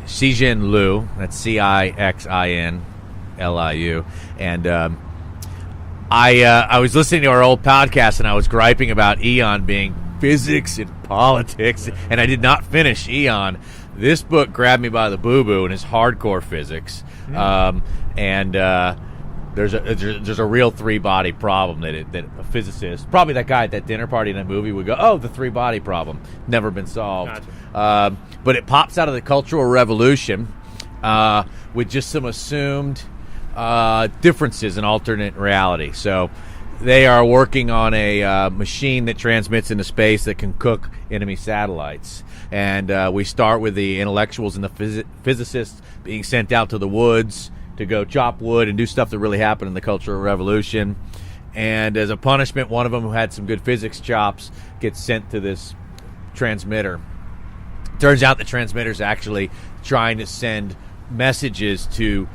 Speaker 3: Cixin Liu. That's Cixinliu. And I was listening to our old podcast, and I was griping about Eon being physics and politics, and I did not finish Eon. This book grabbed me by the boo-boo and is hardcore physics. There's a real three-body problem that a physicist, probably that guy at that dinner party in that movie, would go, oh, the three-body problem, never been solved.
Speaker 5: Gotcha.
Speaker 3: But it pops out of the Cultural Revolution with just some assumed differences in alternate reality. So they are working on a machine that transmits into space that can cook enemy satellites. And we start with the intellectuals and the physicists being sent out to the woods to go chop wood and do stuff that really happened in the Cultural Revolution. And as a punishment, one of them who had some good physics chops gets sent to this transmitter. Turns out the transmitter's actually trying to send messages to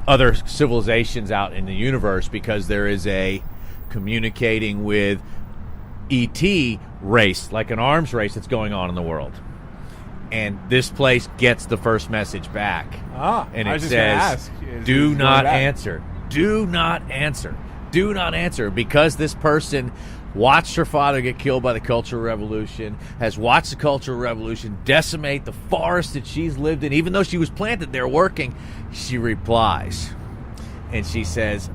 Speaker 3: other civilizations out in the universe because there is a communicating with ET race, like an arms race that's going on in the world. And this place gets the first message back. And it says, do not answer. Do not answer. Do not answer. Because this person watched her father get killed by the Cultural Revolution, has watched the Cultural Revolution decimate the forest that she's lived in. Even though she was planted there working, she replies. And she says,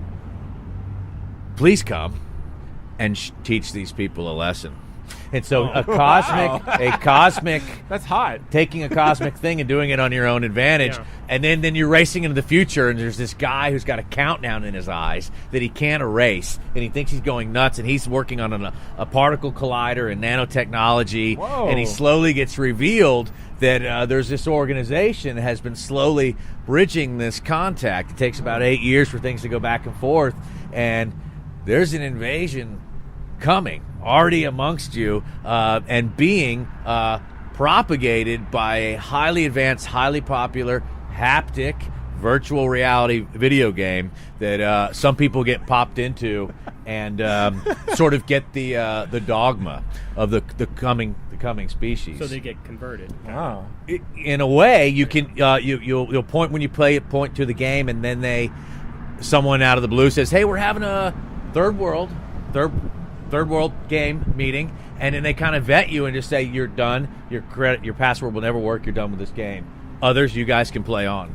Speaker 3: please come and teach these people a lesson. And so a cosmic
Speaker 4: that's hot.
Speaker 3: Taking a cosmic thing and doing it on your own advantage.
Speaker 5: Yeah.
Speaker 3: And then you're racing into the future, and there's this guy who's got a countdown in his eyes that he can't erase, and he thinks he's going nuts, and he's working on a particle collider and nanotechnology.
Speaker 4: Whoa.
Speaker 3: And he slowly gets revealed that there's this organization that has been slowly bridging this contact. It takes about 8 years for things to go back and forth, and there's an invasion coming already amongst you and being propagated by a highly advanced, highly popular haptic virtual reality video game that some people get popped into and sort of get the dogma of the coming species.
Speaker 5: So they get converted.
Speaker 4: Wow.
Speaker 3: In a way, you can you'll point when you play it, point to the game, and then someone out of the blue says, "Hey, we're having a third world game meeting," and then they kind of vet you and just say, "You're done. Your password will never work. You're done with this game. Others, you guys can play on."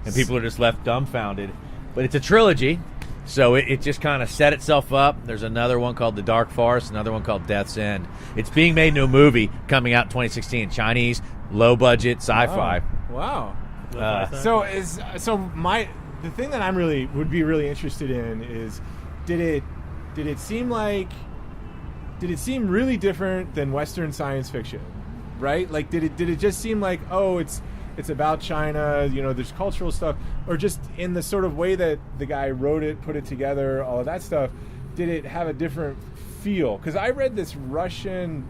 Speaker 3: And people are just left dumbfounded. But it's a trilogy, so it just kind of set itself up. There's another one called The Dark Forest, another one called Death's End. It's being made into a movie coming out in 2016. Chinese, low budget sci-fi.
Speaker 4: Wow.
Speaker 5: So
Speaker 4: The thing that would be really interested in is, did it seem really different than Western science fiction, right? Like, did it just seem like, oh, it's about China, there's cultural stuff, or just in the sort of way that the guy wrote it, put it together, all of that stuff, did it have a different feel? Because I read this Russian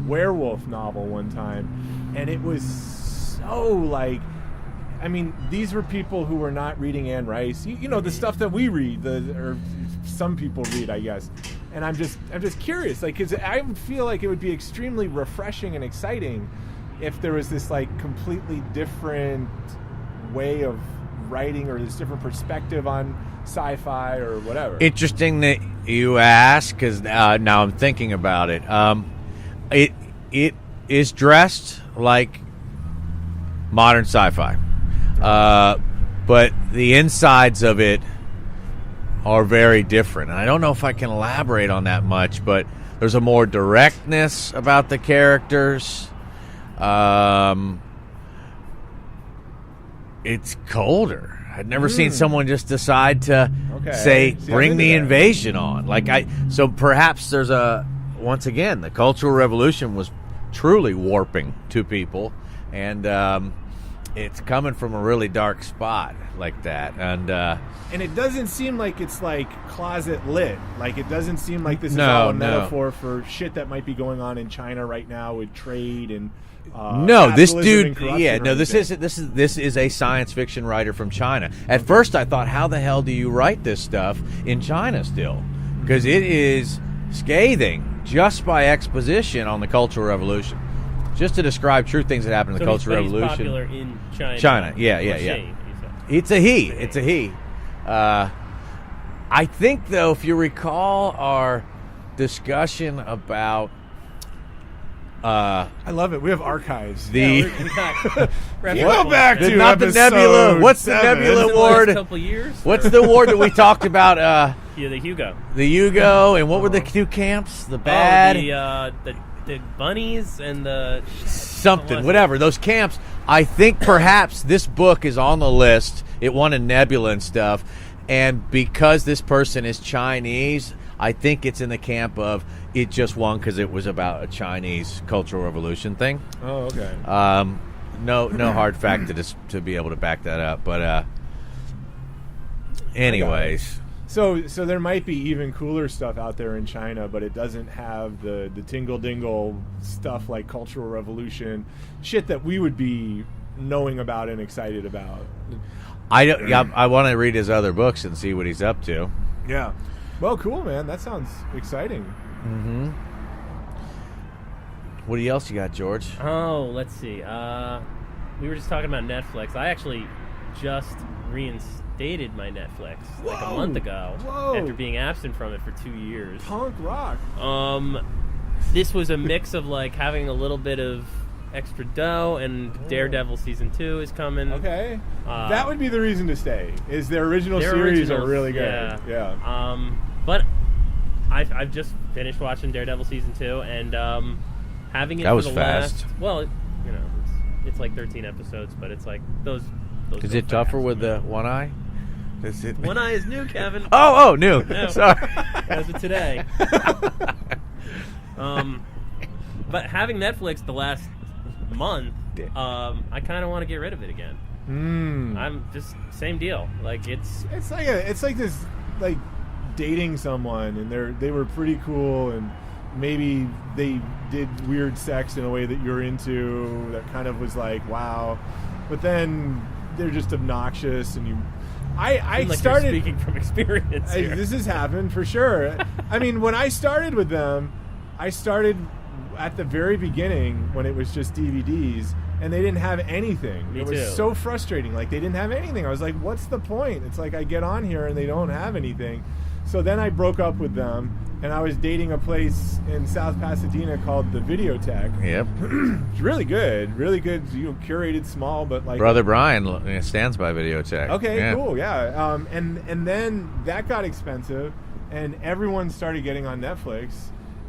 Speaker 4: werewolf novel one time, and it was so like, I mean, these were people who were not reading Anne Rice, the stuff that we read, or some people read, I guess. And I'm just curious, like, because I feel like it would be extremely refreshing and exciting if there was this like completely different way of writing, or this different perspective on sci-fi or whatever.
Speaker 3: Interesting that you ask, because now I'm thinking about it. It is dressed like modern sci-fi, but the insides of it are very different. And I don't know if I can elaborate on that much, but there's a more directness about the characters. It's colder. I'd never seen someone just decide to bring the invasion on. So perhaps there's once again, the Cultural Revolution was truly warping to people, and it's coming from a really dark spot like that, and
Speaker 4: it doesn't seem like it's like closet lit. Like it doesn't seem like this is all a metaphor for shit that might be going on in China right now with trade and
Speaker 3: this dude,
Speaker 4: this
Speaker 3: this is a science fiction writer from China. At first, I thought, how the hell do you write this stuff in China still? Because it is scathing just by exposition on the Cultural Revolution. Just to describe true things that happened in the Cultural Revolution.
Speaker 5: He's popular in China.
Speaker 3: China, yeah. It's a he. It's a he. I think, though, if you recall our discussion about
Speaker 4: I love it. We have archives.
Speaker 3: The
Speaker 4: go back to
Speaker 3: not the Nebula. What's the Nebula Award?
Speaker 5: A couple years.
Speaker 3: What's the award that we talked about?
Speaker 5: Yeah, the Hugo.
Speaker 3: The Hugo, and what were the two camps? The bad,
Speaker 5: the bunnies and the
Speaker 3: something, whatever. Those camps. I think perhaps this book is on the list. It won a Nebula and stuff, and because this person is Chinese, I think it's in the camp of it just won because it was about a Chinese Cultural Revolution thing.
Speaker 4: Oh, okay.
Speaker 3: No hard fact to be able to back that up, but anyways.
Speaker 4: So there might be even cooler stuff out there in China, but it doesn't have the tingle dingle stuff like Cultural Revolution, shit that we would be knowing about and excited about.
Speaker 3: I want to read his other books and see what he's up to.
Speaker 4: Yeah. Well, cool, man. That sounds exciting.
Speaker 3: Mm-hmm. What else you got, George?
Speaker 5: Oh, let's see. We were just talking about Netflix. I actually just reinstated my Netflix like a month ago after being absent from it for 2 years.
Speaker 4: Punk rock.
Speaker 5: This was a mix of like having a little bit of extra dough, and Daredevil season 2 is coming.
Speaker 4: Okay, that would be the reason to stay. Is their original series are really good? Yeah.
Speaker 5: But I've just finished watching Daredevil season 2, and having it
Speaker 3: that
Speaker 5: for
Speaker 3: was
Speaker 5: the
Speaker 3: fast.
Speaker 5: last. Well, it's like 13 episodes, but it's like those
Speaker 3: is it tougher with the one eye? Is it?
Speaker 5: One eye is new, Kevin.
Speaker 3: Oh, new.
Speaker 5: No.
Speaker 3: Sorry.
Speaker 5: As of today. But having Netflix the last month, I kind of want to get rid of it again. I'm just same deal. Like it's
Speaker 4: like this like dating someone, and they were pretty cool, and maybe they did weird sex in a way that you're into that kind of was like wow, but then they're just obnoxious, and I started
Speaker 5: speaking from experience here.
Speaker 4: This has happened for sure. I mean, when I started with them, I started at the very beginning when it was just DVDs, and they didn't have anything. It was so frustrating. Like, they didn't have anything. I was like, what's the point? It's like I get on here and they don't have anything. So then I broke up with them, and I was dating a place in South Pasadena called the Videotech.
Speaker 3: Yep.
Speaker 4: It's really good, curated, small, but like
Speaker 3: Brother Brian stands by Videotech.
Speaker 4: Okay, cool, yeah. And then that got expensive, and everyone started getting on Netflix,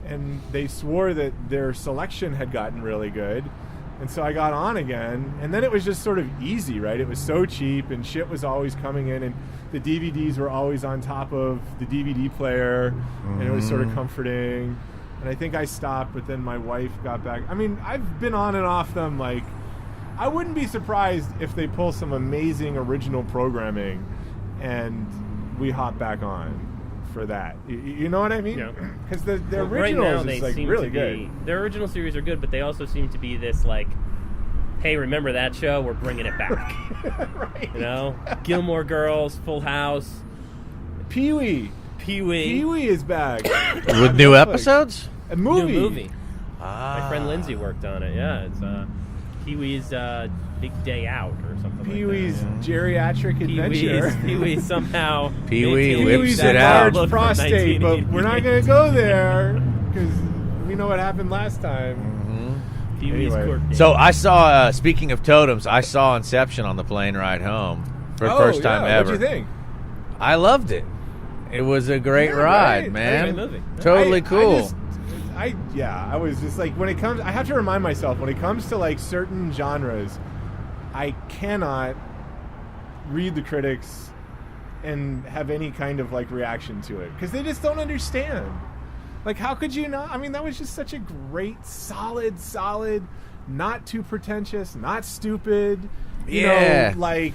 Speaker 4: and they swore that their selection had gotten really good. And so I got on again, and then it was just sort of easy, right? It was so cheap, and shit was always coming in, and the DVDs were always on top of the DVD player, and it was sort of comforting. And I think I stopped, but then my wife got back. I mean, I've been on and off them. Like, I wouldn't be surprised if they pull some amazing original programming, and we hop back on for that. You know what I mean? Because the originals is like really good.
Speaker 5: Their original series are good, but they also seem to be this like, hey, remember that show? We're bringing it back.
Speaker 4: Right.
Speaker 5: You know, Gilmore Girls, Full House,
Speaker 4: Pee-wee is back
Speaker 3: with new episodes.
Speaker 4: A movie.
Speaker 5: New movie. My friend Lindsay worked on it. Yeah, it's Pee-wee's Big Day Out or something.
Speaker 4: Pee-wee's geriatric adventure.
Speaker 5: Pee-wee somehow.
Speaker 3: Pee-wee whips it
Speaker 4: out.
Speaker 3: out.
Speaker 4: Prostate, but we're not going to go there because we know what happened last time.
Speaker 5: Pee-wee's court date.
Speaker 3: So I saw. Speaking of totems, I saw Inception on the plane ride home for the first time ever.
Speaker 4: What'd you think?
Speaker 3: I loved it. It was a great ride, man.
Speaker 5: Great movie.
Speaker 3: Totally cool.
Speaker 4: I was just like, when it comes, I have to remind myself, when it comes to like certain genres, I cannot read the critics and have any kind of like reaction to it because they just don't understand. Like, how could you not? I mean, that was just such a great, solid, not too pretentious, not stupid. You
Speaker 3: Yeah.
Speaker 4: know, like,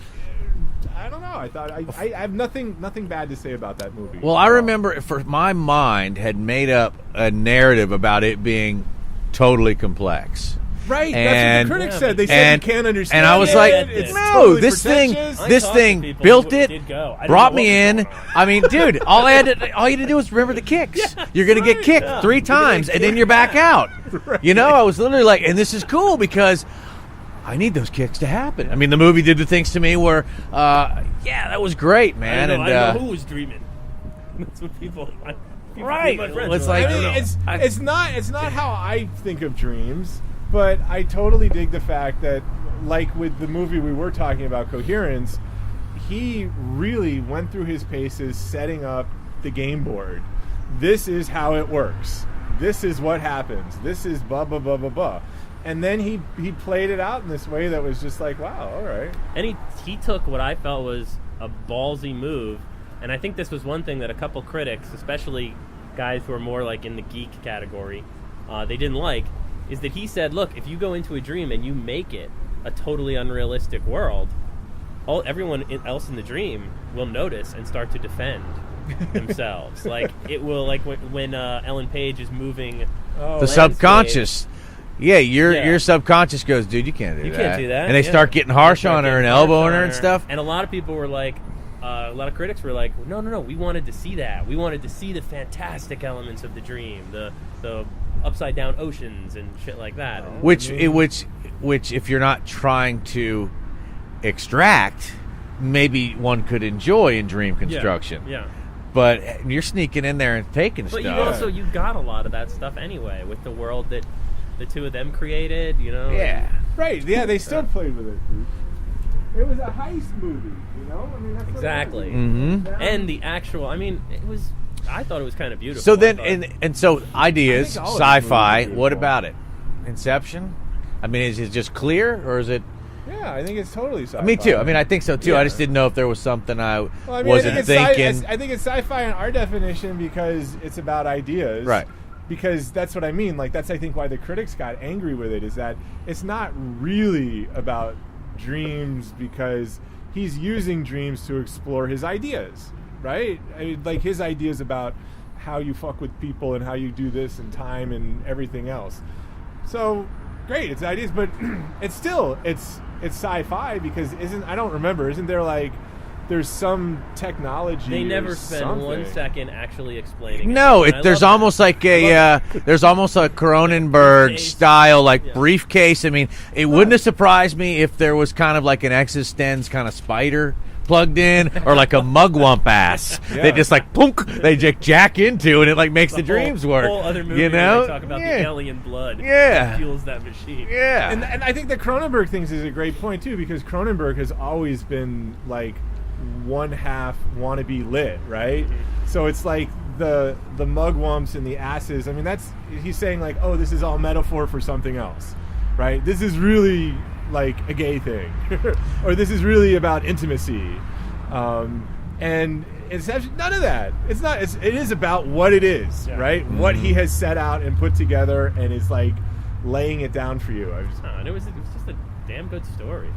Speaker 4: I don't know. I thought I have nothing bad to say about that movie.
Speaker 3: Well, I remember my mind had made up a narrative about it being totally complex.
Speaker 4: Right,
Speaker 3: And-
Speaker 4: that's what the critics said. They said you can't understand
Speaker 3: and I was
Speaker 4: it.
Speaker 3: like,
Speaker 4: It's
Speaker 3: no,
Speaker 4: totally
Speaker 3: this thing
Speaker 4: pretentious.
Speaker 5: I talked to people
Speaker 3: built
Speaker 5: who
Speaker 3: it,
Speaker 5: did go. I didn't
Speaker 3: brought
Speaker 5: know
Speaker 3: me
Speaker 5: what was
Speaker 3: in.
Speaker 5: going on.
Speaker 3: I mean, dude, all you had to do was remember the kicks. You're gonna get kicked 3 times, and then you're back out. You know, I was literally like, and this is cool because I need those kicks to happen. I mean, the movie did the things to me where, yeah, that was great, man.
Speaker 5: I
Speaker 3: And
Speaker 5: don't know who was dreaming. That's what people.
Speaker 3: Right.
Speaker 5: My friends
Speaker 3: It's
Speaker 5: were
Speaker 3: like-
Speaker 4: I mean, it's not how I think of dreams, but I totally dig the fact that, like with the movie we were talking about, Coherence, he really went through his paces setting up the game board. This is how it works. This is what happens. This is blah blah blah blah blah. And then he played it out in this way that was just like, wow, all right.
Speaker 5: And he took what I felt was a ballsy move, and I think this was one thing that a couple critics, especially guys who are more like in the geek category, they didn't like, is that he said, look, if you go into a dream and you make it a totally unrealistic world, everyone else in the dream will notice and start to defend themselves. Like it will, like when Ellen Page is moving
Speaker 3: the
Speaker 5: landscape.
Speaker 3: subconscious. Yeah, your subconscious goes, dude, you can't do that.
Speaker 5: You can't do that.
Speaker 3: And they
Speaker 5: yeah.
Speaker 3: start getting harsh
Speaker 5: They start
Speaker 3: on her
Speaker 5: getting
Speaker 3: and
Speaker 5: harsh
Speaker 3: elbowing
Speaker 5: on
Speaker 3: her and stuff.
Speaker 5: And a lot of people were like, a lot of critics were like, no, we wanted to see that. We wanted to see the fantastic elements of the dream, the upside down oceans and shit like that. And,
Speaker 3: Which if you're not trying to extract, maybe one could enjoy in dream construction.
Speaker 5: Yeah.
Speaker 3: But you're sneaking in there and taking
Speaker 5: But
Speaker 3: stuff.
Speaker 5: you got a lot of that stuff anyway with the world that the two of them created, you know.
Speaker 3: Yeah.
Speaker 4: Right, yeah, they still played with it. It was a heist movie, you know? I mean, that's what it
Speaker 5: Exactly.
Speaker 4: was.
Speaker 3: Mm-hmm.
Speaker 5: And the actual, I mean, I thought it was kind of beautiful.
Speaker 3: So then,
Speaker 5: I thought-
Speaker 3: and so ideas,
Speaker 4: I think all of these
Speaker 3: sci-fi.
Speaker 4: movies are
Speaker 3: What
Speaker 4: beautiful.
Speaker 3: about it? Inception. I mean, is it just clear, or is it?
Speaker 4: Yeah, I think it's totally sci-fi.
Speaker 3: Me too. I mean, I think so too.
Speaker 4: Yeah.
Speaker 3: I just didn't know if there was something I
Speaker 4: Well, I mean,
Speaker 3: wasn't
Speaker 4: I think
Speaker 3: thinking.
Speaker 4: I think it's sci-fi in our definition because it's about ideas.
Speaker 3: Right.
Speaker 4: Because that's what I mean. Like, that's, I think, why the critics got angry with it, is that it's not really about dreams because he's using dreams to explore his ideas, right? I mean, like, his ideas about how you fuck with people and how you do this and time and everything else. So, great, it's ideas, but it's still, it's sci-fi because isn't there like, there's some technology.
Speaker 5: they never
Speaker 4: or
Speaker 5: spend
Speaker 4: something.
Speaker 5: 1 second actually explaining.
Speaker 3: No,
Speaker 5: And I
Speaker 3: there's
Speaker 5: love
Speaker 3: almost like there's almost a Cronenberg
Speaker 5: Briefcase.
Speaker 3: style like
Speaker 5: Yeah.
Speaker 3: briefcase. I mean, it wouldn't have surprised me if there was kind of like an existence kind of spider plugged in, or like a mugwump ass
Speaker 4: Yeah.
Speaker 3: they just like punk, they just jack into, and it like makes the dreams work.
Speaker 5: Whole other movie
Speaker 3: you
Speaker 5: where
Speaker 3: know?
Speaker 5: they talk about the alien blood.
Speaker 3: Yeah.
Speaker 5: that fuels that machine.
Speaker 3: Yeah.
Speaker 4: And I think the Cronenberg things is a great point too, because Cronenberg has always been like one half wannabe lit, right? So it's like the mugwumps and the asses. I mean, he's saying like, oh, this is all metaphor for something else, right? This is really like a gay thing, or this is really about intimacy, and it's actually none of that. It's not. It is about what it is,
Speaker 5: Yeah.
Speaker 4: right? What he has set out and put together, and is like laying it down for you.
Speaker 5: And it was just a damn good story.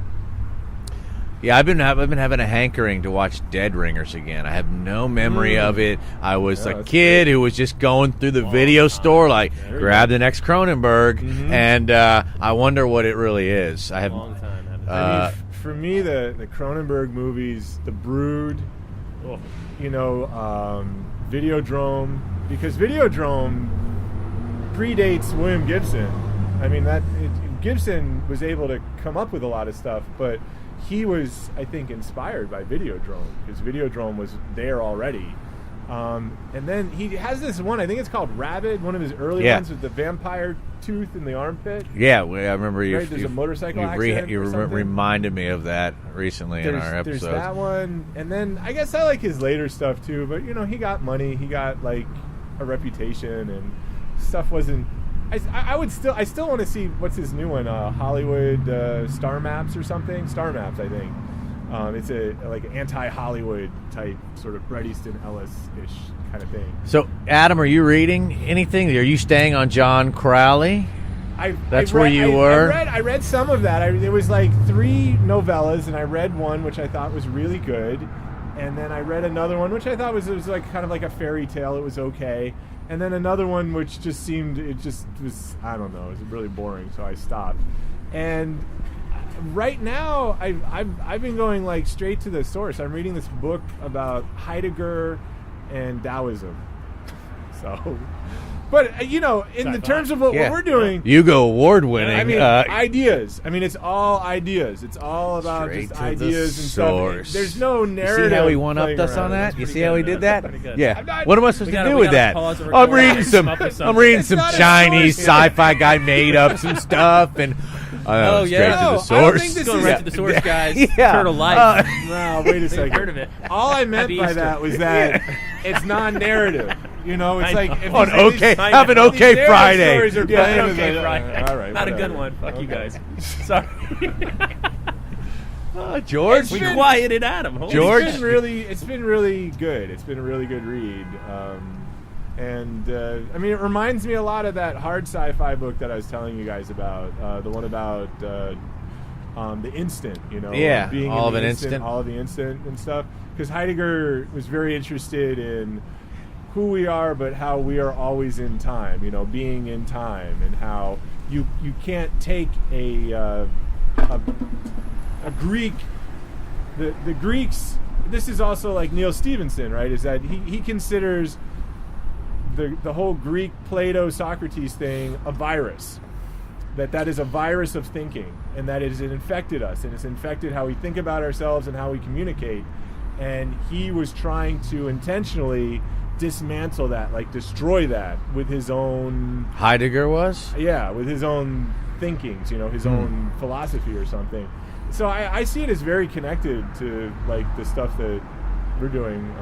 Speaker 3: Yeah, I've been having a hankering to watch Dead Ringers again. I have no memory of it. I was a
Speaker 4: that's
Speaker 3: kid who was just going through the video store, like grab the next Cronenberg, and I wonder what it really is. I have.
Speaker 5: Long time. Haven't
Speaker 4: I mean, for me, the Cronenberg movies, The Brood,
Speaker 5: oh.
Speaker 4: you know, Videodrome, because Videodrome predates William Gibson. I mean, Gibson was able to come up with a lot of stuff, but he was, I think, inspired by Videodrome, because Videodrome was there already. And then he has this one, I think it's called Rabid, one of his early ones with the vampire tooth in the armpit.
Speaker 3: Yeah, I remember you.
Speaker 4: Right, there's a motorcycle
Speaker 3: you
Speaker 4: accident or something.
Speaker 3: reminded me of that recently in our
Speaker 4: There's
Speaker 3: episode.
Speaker 4: that one, and then I guess I like his later stuff too. But you know, he got money, he got like a reputation, and stuff wasn't. I still want to see what's his new one, Hollywood Star Maps or something. Star Maps, I think. It's a like anti-Hollywood type sort of Bret Easton Ellis-ish kind of thing.
Speaker 3: So, Adam, are you reading anything? Are you staying on John Crowley? That's where you were?
Speaker 4: I read some of that. There was like 3 novellas, and I read one which I thought was really good, and then I read another one which I thought was like kind of like a fairy tale. It was okay, and then another one which just seemed it was I don't know. It was really boring, so I stopped. And right now, I've been going like straight to the source. I'm reading this book about Heidegger and Taoism. So, but in the terms of what we're doing,
Speaker 3: Hugo Award winning.
Speaker 4: I mean, ideas. I mean, it's all ideas. It's all about just ideas and
Speaker 3: source.
Speaker 4: stuff. There's no narrative.
Speaker 3: You see how he one-upped us on that? You see how he did that? Yeah. What am I supposed to do with that? I'm reading some Chinese sci-fi guy made up some stuff and.
Speaker 5: Oh yeah,
Speaker 3: to the source.
Speaker 5: Going right to the source, guys. Turtle Life.
Speaker 4: No, wait a second.
Speaker 5: Heard of it?
Speaker 4: All I meant by that was that it's non-narrative. It's like if
Speaker 3: have an okay Friday.
Speaker 4: Stories are playing
Speaker 5: okay Friday.
Speaker 4: All right,
Speaker 5: not a good one. Fuck you guys. Sorry.
Speaker 3: George,
Speaker 5: we quieted Adam.
Speaker 3: George,
Speaker 4: it's been really good. It's been a really good read. And I mean, it reminds me a lot of that hard sci-fi book that I was telling you guys about, the one about the instant,
Speaker 3: being all of an instant,
Speaker 4: all of the instant and stuff. Because Heidegger was very interested in who we are, but how we are always in time, being in time, and how you can't take a Greek. The Greeks. This is also like Neil Stephenson, right? Is that he considers the whole Greek Plato Socrates thing a virus, that is a virus of thinking, and that it has infected us, and it's infected how we think about ourselves and how we communicate. And he was trying to intentionally dismantle that, like destroy that with his own.
Speaker 3: Heidegger was?
Speaker 4: Yeah, with his own thinkings, his own philosophy or something. So I see it as very connected to like the stuff that we're doing.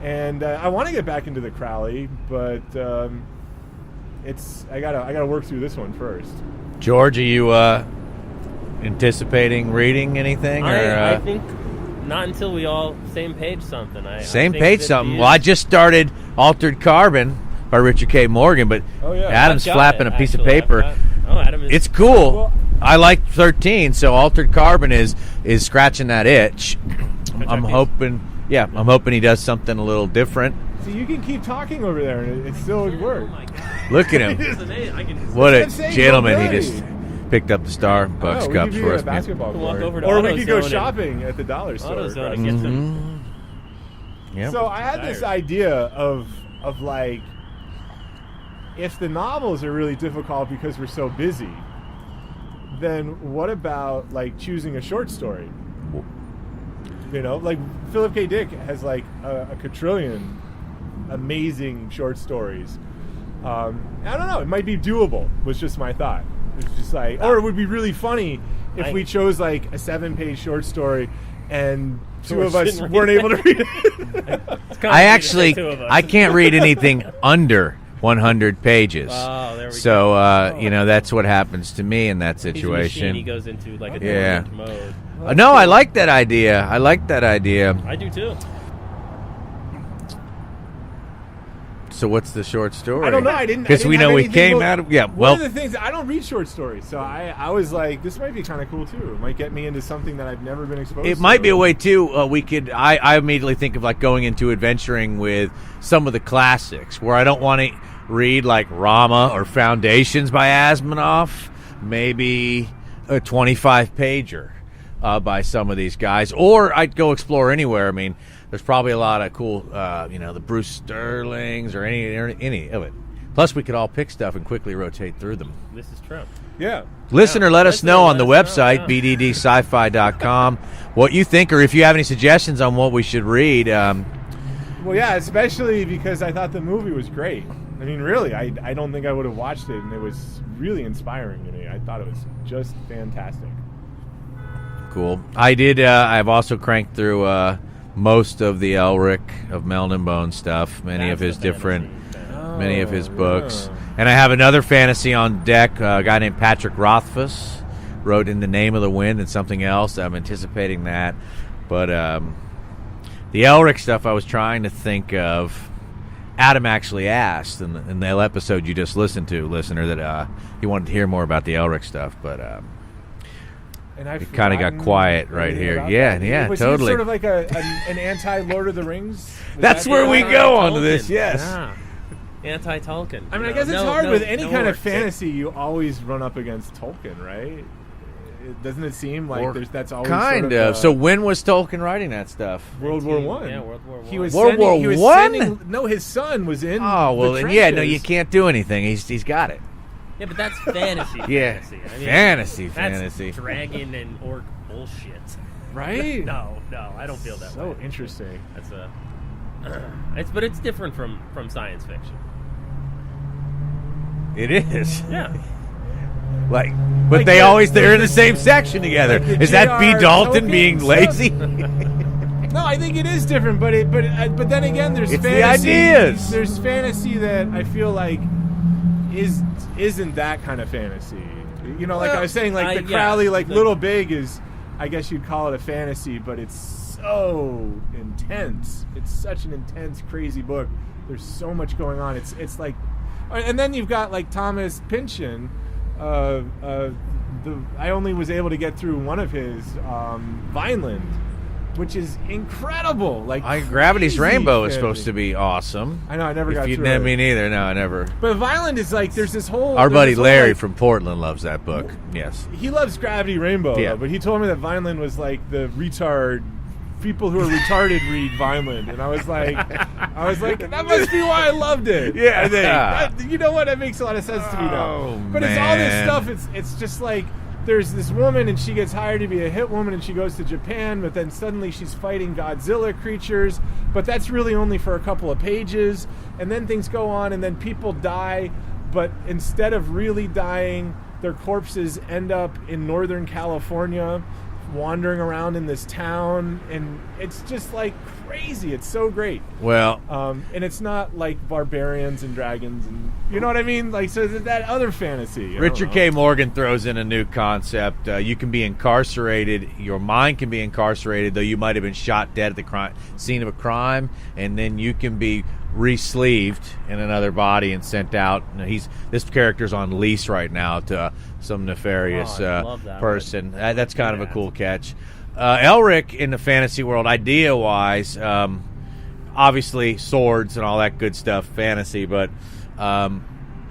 Speaker 4: And I want to get back into the Crowley, but I gotta work through this one first.
Speaker 3: George, are you anticipating reading anything?
Speaker 5: I think not until we all same page something.
Speaker 3: Same page something. Well, I just started Altered Carbon by Richard K. Morgan, but Adam's flapping a piece of paper.
Speaker 5: Adam is.
Speaker 3: It's cool. Well, I like 13, so Altered Carbon is scratching that itch. I'm hoping he does something a little different.
Speaker 4: So you can keep talking over there, and it still would work.
Speaker 5: Oh my God.
Speaker 3: Look at him. What a gentleman. He just picked up the Starbucks cups for us.
Speaker 4: Or we could go shopping at the dollar store.
Speaker 3: Yep.
Speaker 4: So I had this idea of like, if the novels are really difficult because we're so busy, then what about like choosing a short story? Like Philip K. Dick has like a quadrillion amazing short stories. I don't know. It might be doable. Was just my thought. It's just like, or it would be really funny if we chose like a 7-page short story, and two of us weren't able to read it.
Speaker 3: I can't read anything under 100 pages.
Speaker 5: Oh, there we
Speaker 3: so, that's what happens to me in that situation.
Speaker 5: He goes into like a different mode.
Speaker 3: No, I like that idea. I
Speaker 5: do too.
Speaker 3: So what's the short story?
Speaker 4: I don't know. I didn't.
Speaker 3: Because we know we came out of. Yeah.
Speaker 4: One of the things, I don't read short stories, so I was like, this might be kind of cool too. It might get me into something that I've never been exposed to.
Speaker 3: It might be a way too. We could. I immediately think of like going into adventuring with some of the classics, where I don't want to read like Rama or Foundations by Asimov. Maybe a 25-pager. By some of these guys, or I'd go explore anywhere. I mean, there's probably a lot of cool, the Bruce Sterlings or any of it. Plus, we could all pick stuff and quickly rotate through them.
Speaker 5: This is true.
Speaker 4: Yeah.
Speaker 3: Listener, let us know on the website, bddsci-fi.com, what you think, or if you have any suggestions on what we should read.
Speaker 4: Well, yeah, especially because I thought the movie was great. I mean, really, I don't think I would have watched it, and it was really inspiring to me. I thought it was just fantastic.
Speaker 3: Cool. I did. I've also cranked through most of the Elric of Meld and Bone stuff. Many of his books, and I have another fantasy on deck. A guy named Patrick Rothfuss wrote In the Name of the Wind and something else. I'm anticipating that, but the Elric stuff I was trying to think of Adam actually asked in the episode you just listened to, listener, that he wanted to hear more about the Elric stuff, but
Speaker 4: and I
Speaker 3: it kind of got quiet right here. Yeah,
Speaker 4: was
Speaker 3: totally.
Speaker 4: he sort of like an anti-Lord of the Rings?
Speaker 3: That's where we go onto this. Yes.
Speaker 5: Yeah. Anti-Tolkien.
Speaker 4: I mean, I guess it's hard with any kind of fantasy. You always run up against Tolkien, right? Doesn't it seem like that's always
Speaker 3: kind of? So when was Tolkien writing that stuff?
Speaker 4: World War I.
Speaker 5: Yeah, World War I.
Speaker 4: He was
Speaker 3: World War I?
Speaker 4: No, his son was in.
Speaker 3: Oh well,
Speaker 4: the
Speaker 3: then, yeah, no,
Speaker 4: trenches.
Speaker 3: you can't do anything. He's got it.
Speaker 5: Yeah, but that's fantasy.
Speaker 3: Yeah,
Speaker 5: fantasy. I mean,
Speaker 3: fantasy.
Speaker 5: That's dragon and orc bullshit.
Speaker 4: Right?
Speaker 5: No, I don't feel that way.
Speaker 4: So interesting.
Speaker 5: That's but it's different from science fiction.
Speaker 3: It is.
Speaker 5: Yeah.
Speaker 3: But they're in the same section together. Is that B. Dalton being lazy?
Speaker 4: No, I think it is different, but then again, there's
Speaker 3: It's
Speaker 4: fantasy.
Speaker 3: the ideas.
Speaker 4: There's fantasy that I feel like isn't that kind of fantasy. You know, like I was saying, like the Crowley, Little Big is, I guess you'd call it a fantasy, but it's so intense. It's such an intense, crazy book. There's so much going on. It's like, and then you've got like Thomas Pynchon. I only was able to get through one of his, Vineland, which is incredible. Like
Speaker 3: Gravity's Rainbow is
Speaker 4: fantasy.
Speaker 3: supposed to be awesome.
Speaker 4: I know, I never got through it.
Speaker 3: Me neither. No, I never.
Speaker 4: But Vineland is like, there's this whole...
Speaker 3: Our buddy Larry
Speaker 4: like,
Speaker 3: from Portland loves that book. Yes.
Speaker 4: he loves Gravity Rainbow,
Speaker 3: Yeah.
Speaker 4: though, but he told me that Vineland was like the retard... People who are retarded read Vineland, and I was like, that must be why I loved it.
Speaker 3: Yeah,
Speaker 4: I think. You know what? That makes a lot of sense to me now. But it's all this stuff. It's just like there's this woman, and she gets hired to be a hit woman, and she goes to Japan, but then suddenly she's fighting Godzilla creatures. But that's really only for a couple of pages, and then things go on, and then people die. But instead of really dying, their corpses end up in Northern California, wandering around in this town, and it's just like crazy. It's so great.
Speaker 3: Well,
Speaker 4: and it's not like barbarians and dragons, and you know what I mean. Like, so that other fantasy.
Speaker 3: Richard K. Morgan throws in a new concept. You can be incarcerated. Your mind can be incarcerated, though you might have been shot dead at the scene of a crime, and then you can be re-sleeved in another body and sent out. This character's on lease right now to some nefarious person. That's kind of a cool catch. Elric in the fantasy world, idea-wise, obviously swords and all that good stuff, fantasy, but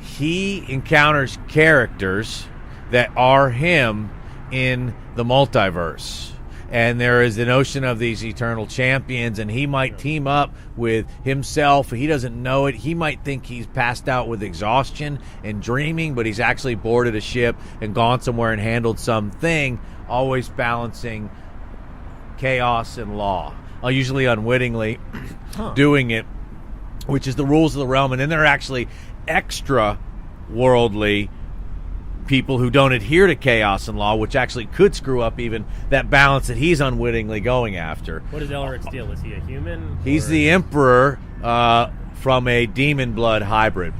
Speaker 3: he encounters characters that are him in the multiverse. And there is the notion of these eternal champions, and he might team up with himself. He doesn't know it. He might think he's passed out with exhaustion and dreaming, but he's actually boarded a ship and gone somewhere and handled something, always balancing chaos and law, usually unwittingly doing it, which is the rules of the realm. And then there are actually extra worldly people who don't adhere to chaos and law, which actually could screw up even that balance that he's unwittingly going after.
Speaker 5: What is Elric's deal? Is he a human?
Speaker 3: He's the emperor from a demon blood hybrid.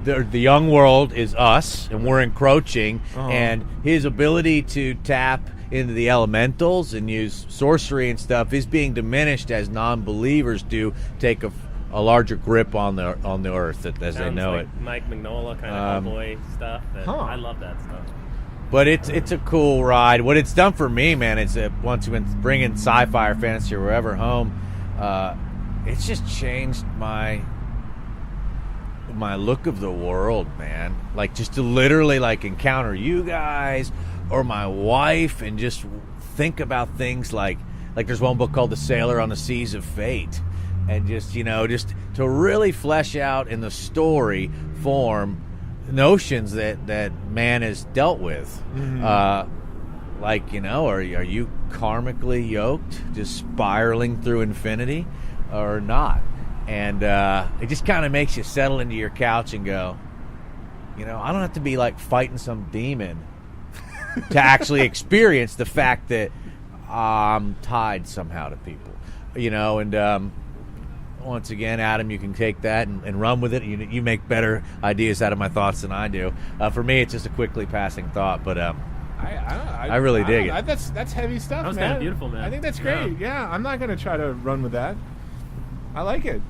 Speaker 3: The young world is us, and we're encroaching, and his ability to tap into the elementals and use sorcery and stuff is being diminished as non-believers do take a larger grip on the earth as they know
Speaker 5: like
Speaker 3: it.
Speaker 5: Mike Mignola kind of Hellboy stuff. I love that stuff.
Speaker 3: But it's a cool ride. What it's done for me, man, is that once you've been bringing sci-fi or fantasy or wherever home, it's just changed my look of the world, man. Like, just to literally like encounter you guys or my wife and just think about things like there's one book called The Sailor on the Seas of Fate. And just to really flesh out in the story form notions that man has dealt with. Mm-hmm. Are you karmically yoked, just spiraling through infinity or not? And it just kind of makes you settle into your couch and go, I don't have to be like fighting some demon to actually experience the fact that I'm tied somehow to people, and once again, Adam, you can take that and run with it. You make better ideas out of my thoughts than I do. For me, it's just a quickly passing thought, but I really dig it.
Speaker 4: That's heavy stuff,
Speaker 5: That was
Speaker 4: man.
Speaker 5: kind of beautiful, man.
Speaker 4: I think that's great. Yeah, I'm not going to try to run with that. I like it.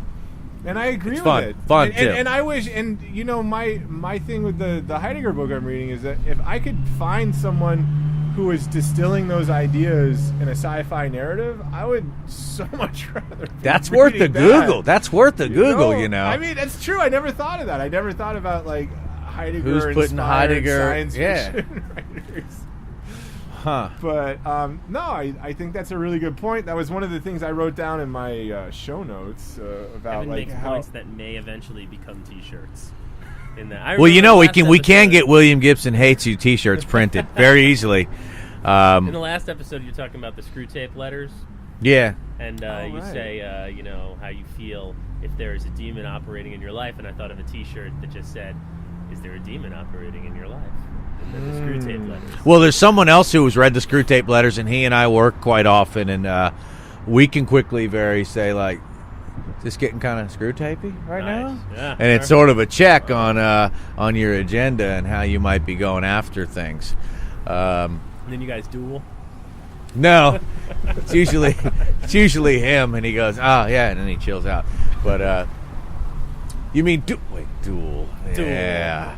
Speaker 4: And I agree
Speaker 3: It's
Speaker 4: with
Speaker 3: fun.
Speaker 4: it.
Speaker 3: Fun,
Speaker 4: and,
Speaker 3: too.
Speaker 4: And I wish, and you know, my thing with the Heidegger book I'm reading is that if I could find someone who is distilling those ideas in a sci-fi narrative, I would so much rather.
Speaker 3: That's worth the
Speaker 4: reading that.
Speaker 3: Google. That's worth the Google, you know.
Speaker 4: I mean, that's true. I never thought of that. I never thought about like Heidegger.
Speaker 3: Who's putting Heidegger?
Speaker 4: Science
Speaker 3: Yeah.
Speaker 4: fiction writers.
Speaker 3: Huh.
Speaker 4: But no, I think that's a really good point. That was one of the things I wrote down in my show notes about
Speaker 5: Evan
Speaker 4: like
Speaker 5: makes
Speaker 4: how.
Speaker 5: points that may eventually become T-shirts. In that,
Speaker 3: Well, you know, we
Speaker 5: can
Speaker 3: can get William Gibson Hates You T-shirts printed very easily.
Speaker 5: In the last episode, you're talking about the screw tape letters,
Speaker 3: Yeah.
Speaker 5: and you
Speaker 4: right.
Speaker 5: say, you know, how you feel if there is a demon operating in your life. And I thought of a T-shirt that just said, "Is there a demon operating in your life?" And then the screw tape letters.
Speaker 3: Well, there's someone else who has read the screw tape letters, and he and I work quite often, and we can quickly say, like, is this getting kind of screw tapey right
Speaker 5: Nice.
Speaker 3: now?
Speaker 5: Yeah.
Speaker 3: And it's sort of a check on your agenda and how you might be going after things.
Speaker 5: And then you guys duel.
Speaker 3: No, it's usually him, and he goes, "Oh yeah," and then he chills out. But you mean duel? Yeah,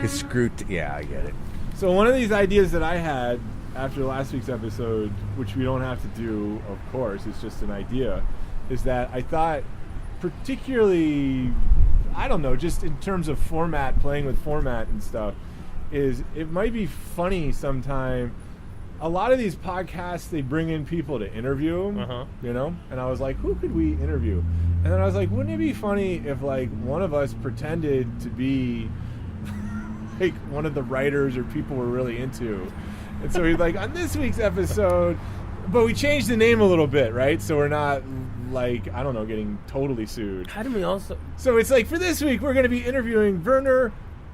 Speaker 3: it's yeah, I get it.
Speaker 4: So one of these ideas that I had after last week's episode, which we don't have to do, of course, it's just an idea, is that I thought particularly, I don't know, just in terms of format, playing with format and stuff, is it might be funny sometime. A lot of these podcasts, they bring in people to interview them, you know? And I was like, who could we interview? And then I was like, wouldn't it be funny if, like, one of us pretended to be, like, one of the writers or people we're really into? And so he's like, on this week's episode, but we changed the name a little bit, right? So we're not, like, I don't know, getting totally sued.
Speaker 5: How do we also?
Speaker 4: So it's like, for this week, we're going to be interviewing Werner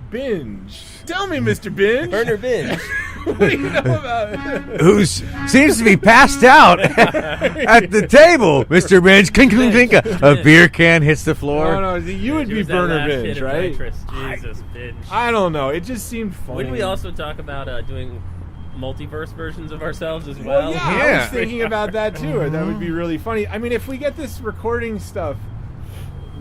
Speaker 4: Binge. Tell me, Mr. Binge.
Speaker 5: Werner Binge.
Speaker 4: What do you know about it?
Speaker 3: Who seems to be passed out at the table, Mr. Binge. Clink, clink, clink. A beer can hits the floor.
Speaker 4: No, you would be Werner Binge, right?
Speaker 5: Jesus, Binge.
Speaker 4: I don't know. It just seemed funny.
Speaker 5: Wouldn't we also talk about doing multiverse versions of ourselves as
Speaker 4: Well,
Speaker 5: well?
Speaker 4: yeah, I
Speaker 3: Yeah.
Speaker 4: was thinking about that too. That would be really funny. I mean, if we get this recording stuff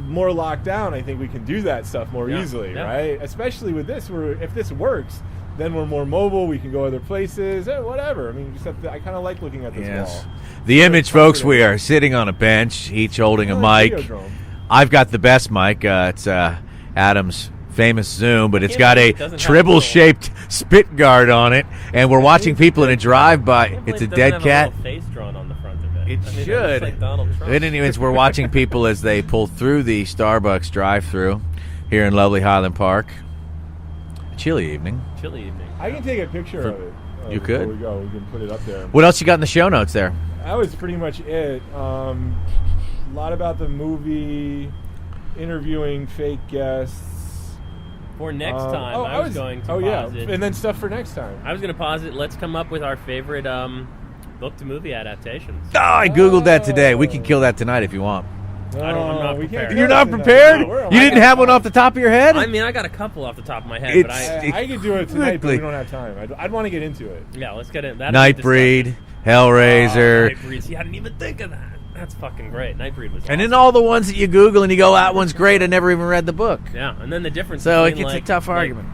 Speaker 4: more locked down, I think we can do that stuff more easily, right? Especially with this, if this works, then we're more mobile. We can go other places, whatever. I mean, I kind of like looking at this wall.
Speaker 3: The image, folks, we are sitting on a bench, each holding a mic.
Speaker 4: Videodrome.
Speaker 3: I've got the best mic. It's Adam's famous Zoom, but it's got a
Speaker 5: It doesn't have
Speaker 3: tribble-shaped spit guard on it, and we're watching people in a drive-by. It's a dead cat.
Speaker 5: Face drawn on the front of it.
Speaker 3: It
Speaker 5: I mean,
Speaker 3: should.
Speaker 5: Like Donald Trump.
Speaker 3: And anyways, we're watching people as they pull through the Starbucks drive-thru here in lovely Highland Park. Chilly evening.
Speaker 5: Chilly evening.
Speaker 4: I can take a picture of it.
Speaker 3: You
Speaker 4: before
Speaker 3: could?
Speaker 4: we go. We can put it up there.
Speaker 3: What else you got in the show notes there?
Speaker 4: That was pretty much it. A lot about the movie, interviewing fake guests.
Speaker 5: For next time, I was going to posit.
Speaker 4: And then stuff for next time.
Speaker 5: I was going to posit. Let's come up with our favorite book to movie adaptations.
Speaker 3: Oh, I Googled that today. We can kill that tonight if you want.
Speaker 5: I'm not
Speaker 4: we can't
Speaker 5: prepared.
Speaker 4: do
Speaker 3: You're
Speaker 4: that
Speaker 3: not
Speaker 4: tonight.
Speaker 3: prepared?
Speaker 4: No,
Speaker 3: You didn't have one off the top of your head?
Speaker 5: I mean, I got a couple off the top of my head, but
Speaker 4: I could do it tonight, but
Speaker 3: Quickly.
Speaker 4: we don't have time. I'd want to get into it.
Speaker 5: yeah, let's get it. That'll be
Speaker 3: Nightbreed,
Speaker 5: disgusting.
Speaker 3: Hellraiser,
Speaker 5: Nightbreed. See, I didn't even think of that. That's fucking great. Nightbreed was
Speaker 3: and then
Speaker 5: awesome.
Speaker 3: all the ones that you Google and you go, that one's great. I never even read the book.
Speaker 5: Yeah, and then the difference
Speaker 3: So
Speaker 5: between,
Speaker 3: it's a
Speaker 5: like,
Speaker 3: tough
Speaker 5: like
Speaker 3: argument.